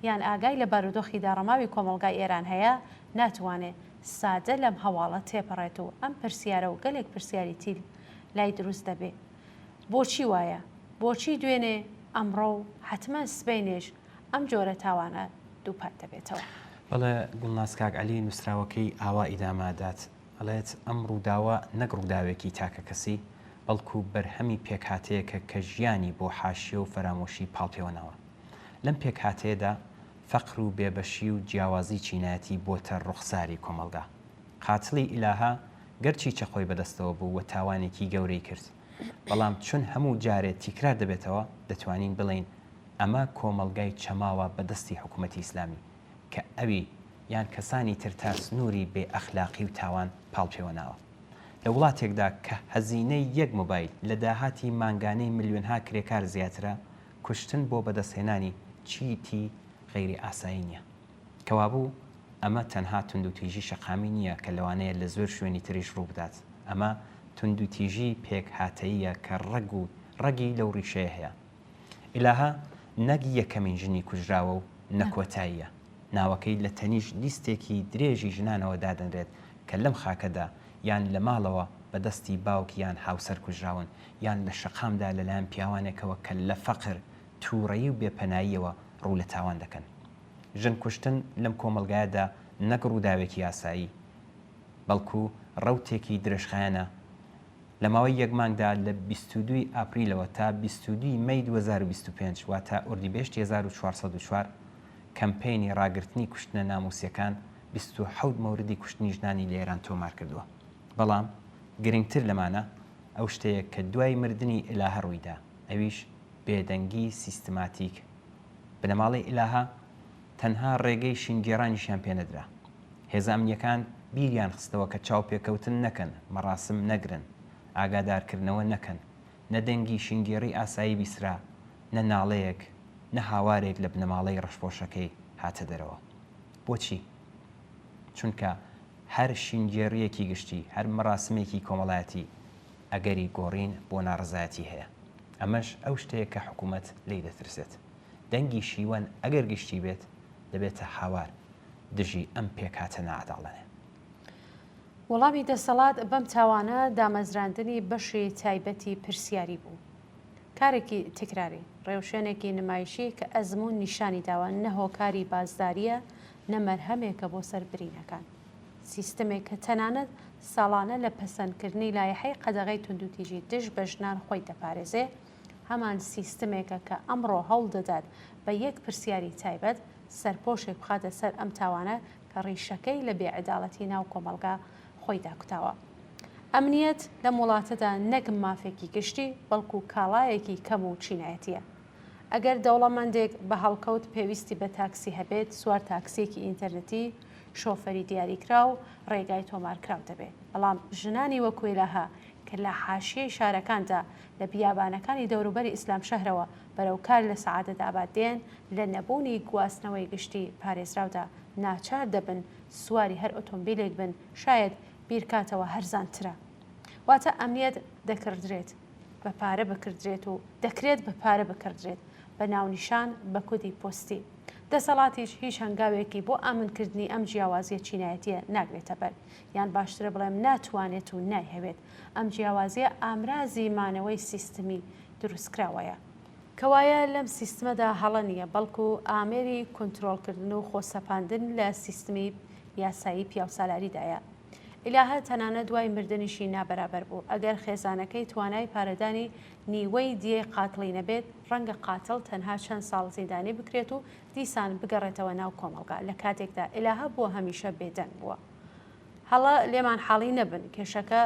[SPEAKER 1] یان ئاگای لە بارودۆخی داڕەماوی کۆمەڵگای ئێران هەیە ناتوانێت سادە لەم هەواڵە تێپەڕێت و ئەم پرسیارە و گەلێک پرسیاری تیر لای دروست دەبێت. بۆچی وایە؟ بۆچی دوێنێ ئەمڕۆ و حتمما سبەینێش ئەم جۆرە تاوانە دووپات دەبێتەوە؟
[SPEAKER 2] بەڵێ گوڵناز کاکعەلی نووسراوەکەی ئاوا ئیدامادات ئەڵێت ئەم ڕووداوە نەک ڕووداوێکی تاکە کەسی بەڵکو بەرهەمی پێکهاتەیەکە کە ژیانی بۆ حاشیە و فەرامۆشی پاڵپێوەنەوە. لەم پێکهاتەیەدا فەقر و بێبەشی و جیاوازی چینایەتی بۆتە ڕوخساری کۆمەلگا. قاتڵی ئیلاها گەرچی چەخۆی بەدەستەوە بوو و تاوانێکی گەورەی کرد بەڵام چون هەموو جارێت تیکرار دەبێتەوە دەتوانین بڵین ئەمە کۆمەلگای چەماوە بەدەستی حکوومەتی ئیسلامی کە ئەوی یان کەسانی تر تا سنووری بێ ئەخلاقی و تاوان پاڵپێوەناوە لە وڵاتێکدا کە هەزینەی یەک مۆبایل لە داهاتی مانگانەی ملیۆنها کرێکار زیاترە کوشتن بۆ بەدەستهێنانی چیتی غەیری ئاسایی نییە کەوابوو ئەمە تەنها توندوتیژی شەقامی نییە کە لەوانەیە لە زۆر شوێنی تریش ڕوو بدات ئەمە توندوتیژی پێک هاتەیە کە ڕەگی لەو ڕیشەیە هەیە ئیلاها نەک یەکەمین ژنی کوژراوە و نەکۆتاییە ناوەکەی لە تەنیش لیستێکی درێژی ژنانەوە دادەنرێت کە لەم خاکەدا یان لە ماڵەوە بەدەستی باوک یان هاوسەر کوژراون یان لە شەقامدا لەلایەن پیاوانێکەوە کە لە فەقر تووڕەیی و بێپەناییەوە ڕوو لە تاوان دەکەن ژن کوشتن لەم کۆمەلگایەدا نەک ڕووداوێکی یاسایی بەڵکو ڕەوتێکی درێژخایەنە لە ماوەی یەک مانگدا لە 22 ئاپریلەوە تا 22 مەی 2025 واتە ئوردیبێشت 1404 کەمپینی ڕاگررتنی کوشتنە ناموسیەکان 27 مەوردی کوشتنی ژنانی لە ئێران تۆمار کردووە بەڵام گرنگتر لەمانە ئەو شتەیە کە دوای مردنی ئیلاها ڕوویدا ئەویش بێدەنگی سیستماتیک بنەماڵی ئیلاها تەنها ڕێگەی شینگێڕانیشیان پێنەدرا هێزانامنیەکان بیریان خستەوە کە چاوپێکەوتن نەکەن مەڕاسم نەگرن ئاگادارکردنەوە نەکەن نە دەنگی شینگێڕی ئاسایی بیسرا نە ناڵەیەک نە هاوارێک لە بنەماڵەی ڕەشپۆشەکەی هاتە دەرەوە بۆچی؟ چونکە هەر شینگێڕیەکی گشتی هەر مەراسمێکی کۆمەڵایەتی ئەگەری گۆڕین بۆ ناڕزایەتی هەیە ئەمەش ئەو شتەیە کە حکوومەت لی دەترسێت دەنگی شیوەن ئەگەر گشتی بێت دەبێتە هاوار دژی ئەم پێکاتە نەعەداڵانێ
[SPEAKER 1] وەڵامی دەسەڵات بەم تاوانە دامەزراندنی بەشی تایبەتی پرسیاری بوو کارێکی تکراری ڕێوشێنێکی نمایشی کە ئەزمون نیشانی داوە نە هۆکاری بازداریە نە مەرهەمێکە بۆ سەر برینەکان سیستمێک کە تەنانەت ساڵانە لە پەسەندکردنی لایحەی قەدەغەی توندوتیژی دژ بە ژنان خۆی دەپارێزێ هەمان سیستمێکە کە ئەمڕۆ هەوڵ دەدات بە یەک پرسیاری تایبەت سەرپۆشێک بخاتە سەر ئەم تاوانە کە ڕیشەکەی لە بێعەداڵەتی ناو کۆمەلگا خۆی داکوتاوە ئەمنیەت لەم وڵاتەدا نەک مافێکی گشتی بەڵکو کاڵایەکی کەم و چینایەتیە ئەگەر دەوڵەمەندێک بە هەڵکەوت پێویستی بە تاکسی هەبێت سوار تاکسیەکی ئینتەرنەتی شۆفەری دیاریکرا و ڕێگای تۆمارکراو دەبێت بەڵام ژنانی وەکوێلەها کە لە حاشیەی شارەکاندا لە بیابانەکانی دەوروبەری ئیسلام شەهرەوە بەرەو کار لە سەعادەت ئابادێن لە نەبوونی گواستنەوەی گشتی پارێزراودا ناچار دەبن سواری هەر ئۆتۆمبیلێک بن شاید بیرکاتەوە هەرزانترە واتە ئەمنیەت دەکردرێت بە پارە بکردرێت و دەکرێت بە پارە بکردرێت بە ناونیشان بە کودی پۆستی دەسەڵاتیش هیچ هەنگاوێکی بۆ ئامنکردنی ئەم جیاوازیە چینایەتیە ناگرێتە بەر یان باشترە بڵێم ناتوانێت و نایهەوێت ئەم جیاوازیە ئامرازی مانەوەی سیستمی دروستکراوەیە کەوایە لەم سیستمەدا هەڵە نییە بەڵکو ئامێری کۆنترۆڵکردن و خۆسەپاندن لە سیستمی یاسایی پیاوسالاریدایە ئیلاها تەنانە دوای مردنیشی نابەرابەر بوو ئەگەر خێزانەکەی توانای پارەدانی نیوەی دیێ قاتڵی نەبێت ڕەنگە قاتڵ تەنها چەند ساڵ زیندانی بکرێت و دیسان بگەڕێتەوە ناو کۆمەلگا لە کاتێکدا ئیلاها بووە هەمیشە بێدەنگ بووە هەڵە لێمان حاڵی نەبن کێشەکە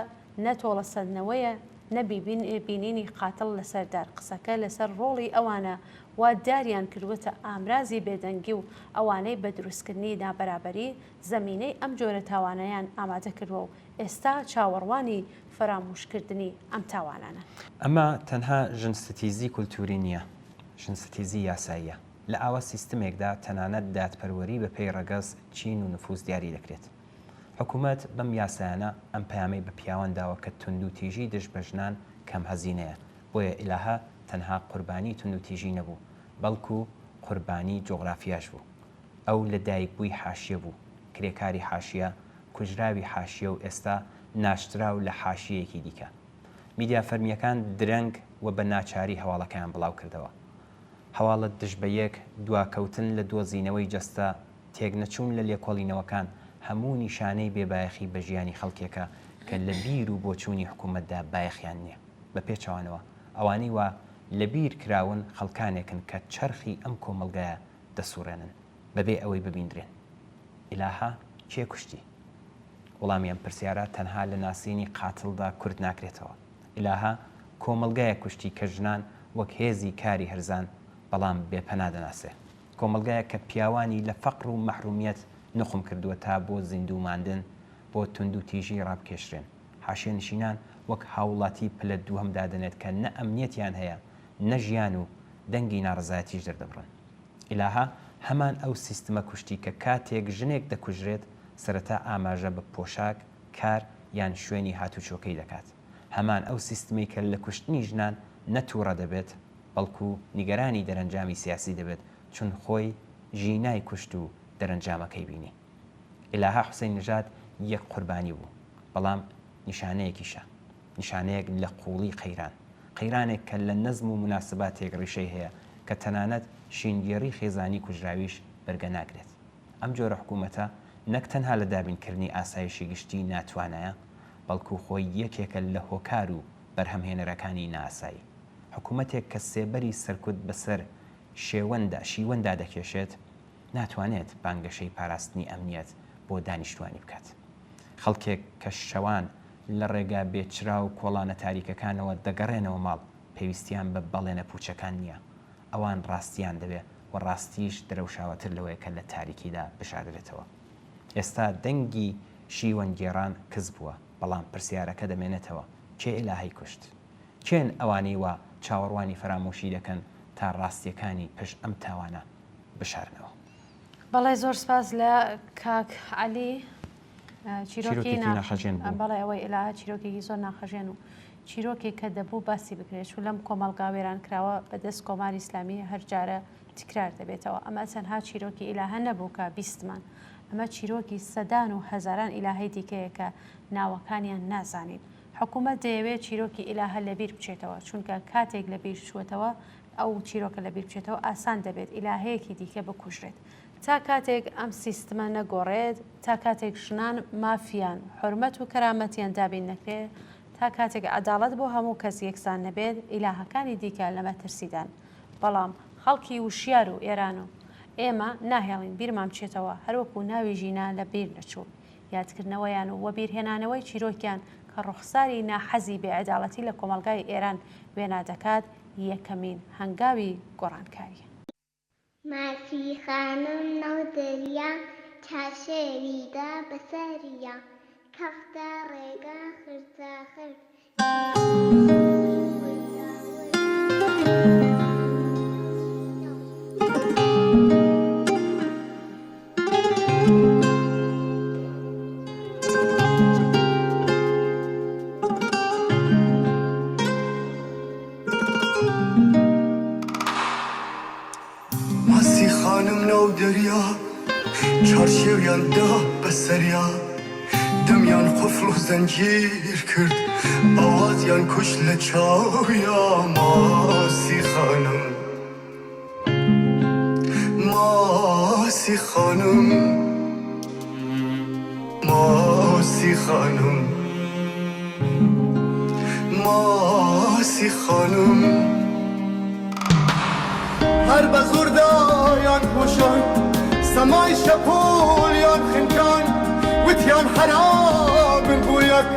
[SPEAKER 1] نەتۆڵە سەدنەوەیە نەبینینی قاتڵ لەسەردار قسەکە لەسەر ڕۆڵی ئەوانە وا داریان کردوتە ئامرازی بێدەنگی و ئەوانەی بە دروستکردنی نابەرابەری زەمینەی ئەم جۆرە تاوانەیان ئامادە کردووە و ئێستا چاوەڕوانی فەراموشکردنی ئەم تاوانانە
[SPEAKER 2] ئەمە تەنها ژنستیزی کولتوری نییە ژنستیزی یاساییە لە ئاوە سیستمێکدا تەنانەت دادپەروەری بە پێی ڕەگەز چین و نفوس دیاری دەکرێت حکوومەت بەم یاسایانە ئەم پەیامەی بە پیاوان داوە کە توندوتیژی دژ بە ژنان کەم هەزینەیە بۆیە ئیلاها تەنها قوربانی توندوتیژی نەبوو بەڵکو قوربانی جۆغرافیاش بوو ئەو لە دایک بووی حاشیە بوو کرێکاری حاشیە کوژراوی حاشیە و ئێستا ناشتراو لە حاشیەکی دیکە میدیا فەرمیەکان درەنگ و بە ناچاری هەواڵەکەیان بڵاو کردەوە هەواڵت دژ بە یەک دواکەوتن لە دۆزینەوەی جەستە تێکنەچوون لە لێکۆڵینەوەکان هەموو نیشانەی بێبایەخی بە ژیانی خەڵکێکە کە لە بیر و بۆچوونی حکوومەتدا بایەخیان نییە بە پێچەوانەوە ئەوانەی وا لە بیر کراون خەڵکانێکن کە چرخی ئەم کۆمەلگایە دەسوڕێنن بەبێ ئەوەی ببیندرێن ئیلاها کێ کوشتی وەڵامی ئەم پرسیارە تەنها لە ناسینی قاتڵدا کورد ناکرێتەوە. ئیلاها کۆمەلگایە کوشتی کە ژنان وەک هێزی کاری هەرزان بەڵام بێپەنا دەناسێ. کۆمەلگایە کە پیاوانی لە فەقر و مەحرومیەت نخم کردووە تا بۆ زیندوو ماندن بۆ تونند و تیژی ڕابکێشرێن. حاشیە نشینان وەک هاوڵاتی پلە دووهەم دادنێت کە نە ئەمنیەتیان هەیە نە ژیان و دەنگی ناڕزایەتیش دەردەبڕن. ئیلاها هەمان ئەو سیستمە کوشتی کە کاتێک ژنێک دەکوژرێت سەرەتا ئاماژە بە پۆشاک، کار یان شوێنی هاتوچۆکەی دەکات. هەمان ئەو سیستمی کە لە کوشتنی ژنان نەتووڕە دەبێت بەڵکو نیگەرانی دەرەنجامی سیاسی دەبێت چون خۆی ژینای کوشت و دەرەنجامەکەی بینی. ئیلاها حوسێن نژاد یەک قوربانی بوو بەڵام نیشانەیەکیشە، نیشانەیەک لە قوڵی قەیرانێک کە لە نەزم و مناسباتێک ڕیشەی هەیە کە تەنانەت شینگێڕی خێزانی کوژراویش بەرگە ناگرێت. ئەم جۆرە حکوومەتە نەک تەنها لە دابینکردنی ئاسایشی گشتی ناتوانایە بەڵکو خۆی یەکێکە لە هۆکار و بەرهەمهێنەرەکانی ناسایی. حکوومەتێک کە سێبەری سەرکوت بەسەر شیوەندا دەکێشێت ناتوانێت بانگەشەی پاراستنی ئەمنیەت بۆ دانیشتوانی بکات. خەڵکێک کە شەوان لە ڕێگا بێچرا و کۆڵانە تاریکەکانەوە دەگەڕێنەوە ماڵ پێویستیان بە بەڵێنە پوچەکان نییە. ئەوان ڕاستیان دەبێت و ڕاستیش دەرەوشاوەتر لەوەیە کە لە تاریکیدا بشاردرێتەوە. ئێستا دەنگی شیوەنگێڕان کەس بووە بەڵام پرسیارەکە دەمێنێتەوە چێ ئیلاهی کوشت؟ چێن ئەوانەی وا چاوەڕوانی فەرامۆشی دەکەن تا ڕاستیەکانی پشت ئەم تاوانە بشارنەوە؟
[SPEAKER 1] بەڵێ زۆر سپاس لە کاک عەلی چیرۆکی
[SPEAKER 2] ناخەژێن بوو.
[SPEAKER 1] بەڵێ ئەوەی ئیلاها چیرۆکێکی زۆر ناخەژێن و چیرۆکێک کە دەبوو باسی بکرێت و لەم کۆمەڵگا وێران کراوە بەدەست کۆماری ئیسلامی هەر جارە تکرار دەبێتەوە. ئەمە چەندها چیرۆکی ئیلاها نەبوو کە بیستمان، ئەمە چیرۆکی سەدان و هەزاران ئیلاهەی دیکەیە کە ناوەکانیان نازانین. حکوومەت دەیەوێت چیرۆکی ئیلاها لەبیر بچێتەوە چونکە کاتێک لەبیر چووەتەوە ئەو چیرۆکە لەبیر بچێتەوە ئاسان دەبێت ئیلاهەیەکی دیکە بکوژرێت. تا کاتێک ئەم سیستمە نەگۆڕێت، تا کاتێک ژنان مافیان حرمەت و کەرامەتیان دابین نەکرێت، تا کاتێک عەداڵەت بۆ هەموو کەس یەکسان نەبێت ئیلاهەکانی دیکە لەمە ترسیدان. بەڵام خەڵکی وشیار و ئێران و ئێمە ناهێڵین بیرمان بچێتەوە هەروەکو ناوی ژینا لە بیر نەچوو. یادکردنەوەیان و وەبیرهێنانەوەی چیرۆکیان کە ڕوخساری ناحەزی بێعەداڵەتی لە کۆمەلگای ئێران وێنا دەکات یەکەمین هەنگاوی گۆڕانکاریە.
[SPEAKER 8] ماسی خانم نەو دەریا چاشێویدا بەسەریا کەفتە ڕێگا خرتە خرت
[SPEAKER 9] ماسی خانم نەو دەریا چارشێویان دا بەسەریا دەمیان قوفڵ و زەنجیر کرد ئاوازیان کوش لە چاویا. ماسی خانم ماسی خانم ماسی خانم ماسی خانم هەر بە زوردایان پۆشان سەمای شەپۆلیان خنکان وتیان حرامن بۆ یەک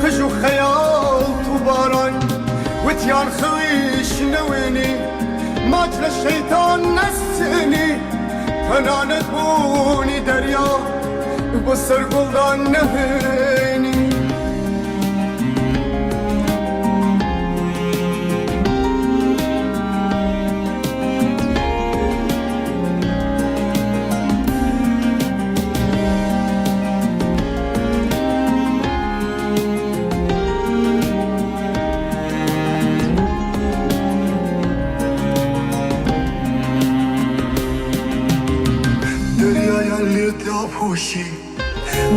[SPEAKER 9] قژ و خەیاڵ و باران وتیان خەویش نەوێنی ماچ لە شەیتان نەسێنی تەنانەت بوونی دەریا بۆ سەر گوڵدان نەهێنی. پۆشی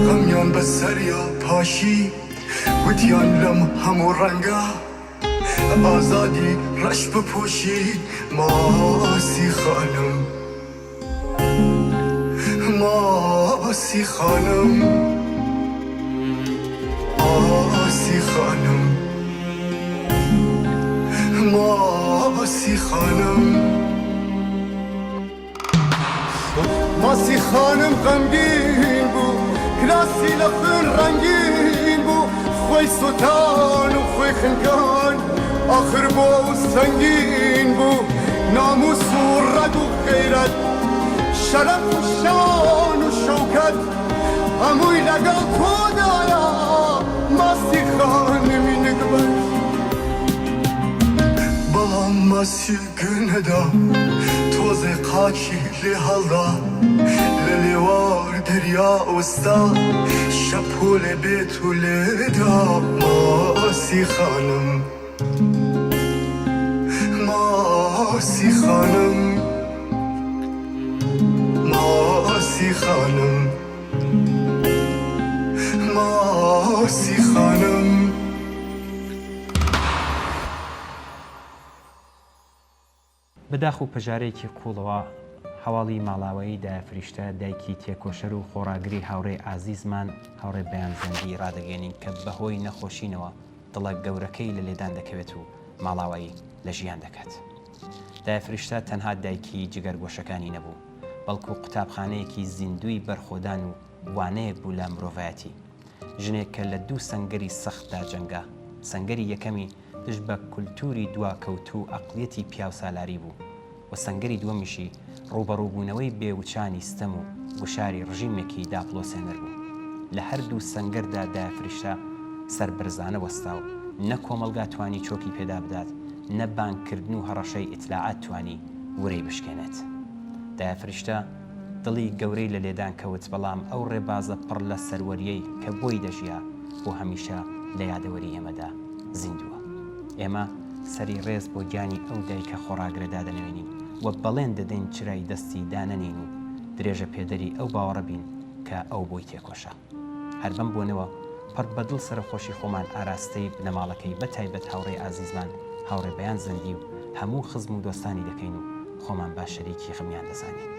[SPEAKER 9] غەمیان بەسەریا پاشی وتیان لەم هەموو ڕەنگە ئازادی ڕەش بپۆشی. ماسی خانم ماسی خانم ماسی خانم ماسی خانم ماسی خانم غەمگین بوو کراس ماسی لفن رنگین بو خوی سلطان و خوی خنگان آخر بو سنگین بو ناموس و رگ و غیرت شرف و شان و شوکت هموی لگل کودایا ماسی خانمی نگبت بلام ماسی گندا توز قاچی لحالدا للیوار دریا استا شپول بیتو لدا ماسی خانم ماسی خانم ماسی خانم ماسی خانم
[SPEAKER 2] بەداخ و پەژارێکی قوڵەوە هەواڵی ماڵاوایی دایفریشتە دایکی تێکۆشەر و خۆراگری هاوڕێ ئازیزمان هاوڕێ بەیانزەندی ڕادەگەێنین کە بەهۆی نەخۆشینەوە دڵە گەورەکەی لە لێدان دەکەوێت و ماڵاوایی لە ژیان دەکات. دایفریشتە تەنها دایکی جگەرگۆشەکانی نەبوو، بەڵکو قوتابخانەیەکی زیندوی بەرخۆدان و وانەیەک بوو لە مرۆڤایەتی. ژنێک کە لە دوو سەنگەری سەختدا جەنگا، سەنگەری یەکەمی پشت بە کولتوری دواکەوت و ئەقلیەتی پیاو سالاری بوو و سەنگەری دووەمیشی ڕوبەڕووبوونەوەی بێوچانی ستەم و گوشاری ڕژیمێکی داپلۆسێنەر بوو. لە هەردوو سەنگەردا دایفریشتە سەربەرزانە وەستا و نە کۆمەلگا توانی چۆکی پێدا بدات، نە بانکردن و هەڕەشەی ئیتلاعات توانی وەرەی بشکێنێت. دایفریشتە دڵی گەورەی لە لێدان کەوت، بەڵام ئەو ڕێبازە پڕ لە سەروەریەی کە بۆی دەژیا بۆ هەمیشە لە یادەوەری ئێمەدا زیندووە. ئێمە سەری ڕێز بۆ گیانی ئەو دایکە خۆراگرەدا دەنوێنین و بەڵێن دەدەین چرای دەستی دانەنین و درێژە پێدەری ئەو باوەڕە بین کە ئەو بۆی تێکۆشە. هەر بەم بۆنەوە پڕ بەدڵ سەرخۆشی خۆمان ئاراستەی بنەماڵەکەی بەتایبەت هاوڕێ ئازیزمان هاوڕێ بەیانزەندی و هەموو خزم و دۆستانی دەکەین و خۆمان با شەریکی خەمیان دەزانین.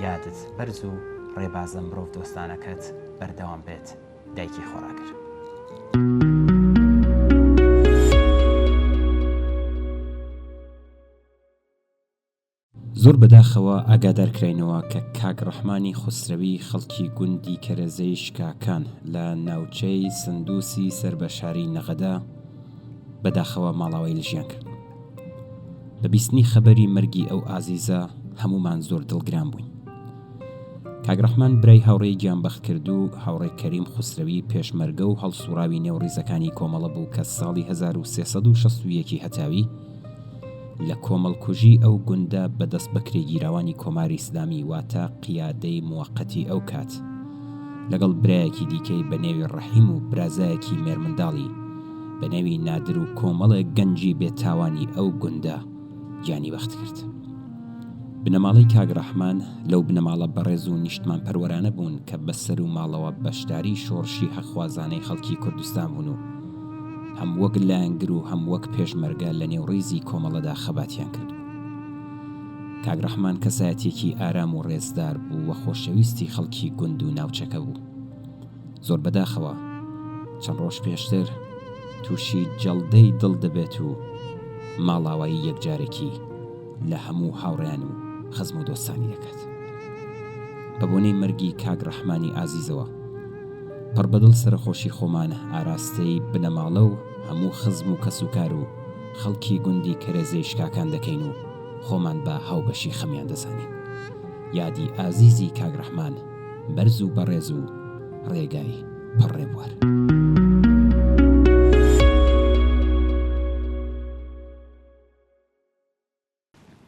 [SPEAKER 2] یادت بەرز و ڕێبازە مرۆڤ دۆستانەکەت بەردەوام بێت دایکی خۆراگر. زۆر بەداخەوە ئاگادارکراینەوە کە کاک ڕەحمانی خوسرەوی خەڵکی گوندی کەرەزەی شکاکان لە ناوچەی سندوسی سەربەشاری نەغەدا بەداخەوە ماڵاوای لە ژیان کرد. بە بیستنی خەبەری مەرگی ئەو ئازیزە هەمومان زۆر دڵگران بووین. کاک ڕەحمان برای هاوڕێی گیانبەخت کرد و هاوڕێ کەریم خوسرەوی پێشمەرگە و هەڵسوراوی نێوڕیزەکانی کۆمەڵە بوو کە ساڵی 1361 هەتاوی لە کۆمەڵکوژی ئەو گوندە بەدەست بەکرێ گیراوانی کۆماری ئیسلامی واتە قیادەی موەقەتی ئەو کات لەگەڵ برایەکی دیکەی بە نێوی ڕەحیم و برازایەکی مێرمنداڵی بە نێوی نادر و کۆمەڵێک گەنجی بێتاوانی ئەو گوندە گیانی بەخت کرد. بنەماڵەی کاک ڕەحمان لەو بنەماڵە بەڕێز و نیشتمان پەروەرانە بوون کە بەسەر و ماڵەوە بەشداری شۆڕشی هەخوازانەی خەڵکی کوردستان بوون و هەم وەک لایەنگر و هەم وەک پێشمەرگە لە نێوڕیزی کۆمەڵەدا خەباتیان کرد. کاک ڕەحمان کەسایەتێکی ئارام و ڕێزدار بوو و خۆشەویستی خەڵکی گوند و ناوچەکە بوو. زۆر بەداخەوە چەند ڕۆژ پێشتر تووشی جەڵدەی دڵ دەبێت و ماڵاوایی یەکجارێکی لە هەموو هاوڕێیان و خزم و دۆستانی دەکات. بە بۆنەی مەرگی کاک ڕەحمانی ئازیزەوە پڕبەدڵ سەرخۆشی خۆمان ئاراستەی بنەماڵە و هەموو خزم و کەسوکار و خەڵکی گوندی کەرەزەی شکاکان دەکەین و خۆمان بە هاوبەشی خەمیان دەزانین. یادی ئازیزی کاک ڕەحمان بەرز و بەڕێز و ڕێگای پڕڕێبوار.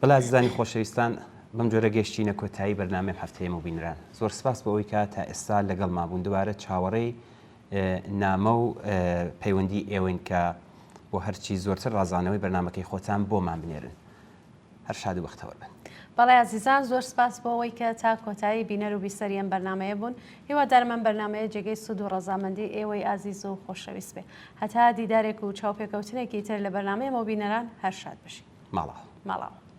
[SPEAKER 2] بەڵا ئازیزانی خۆشەویستان، بەم جۆرە گەشتینە کۆتایی بەرنامەی هەفتەیەم و بینران. زۆر سپاس بەوەی کە تا ئێستا لەگەڵ مابوون دووارە چاوەڕێی نامە و پەیوەندی ئێوەین کە بۆ هەرچی زۆرتر ڕازانەوەی بەرنامەکەی خۆتان بۆمان بنێرن. هەر شاد و بەختەوەر بن.
[SPEAKER 1] بەڵێ عزیزان، زۆر سپاس بۆەوەی کە تا کۆتایی بینەر و بیسەریەم بەرنمەیە بوون. هیوادارمان بەرنمەیە جێگەی سود و ڕەزامەندی ئێوەی ئازیز و خۆشەویست بێ. هەتا دیدارێک و چاوپێکەوتنێکی تر لە بەرنمەیەمەوە بینەران هەر شاد بشین.
[SPEAKER 2] ماڵاو.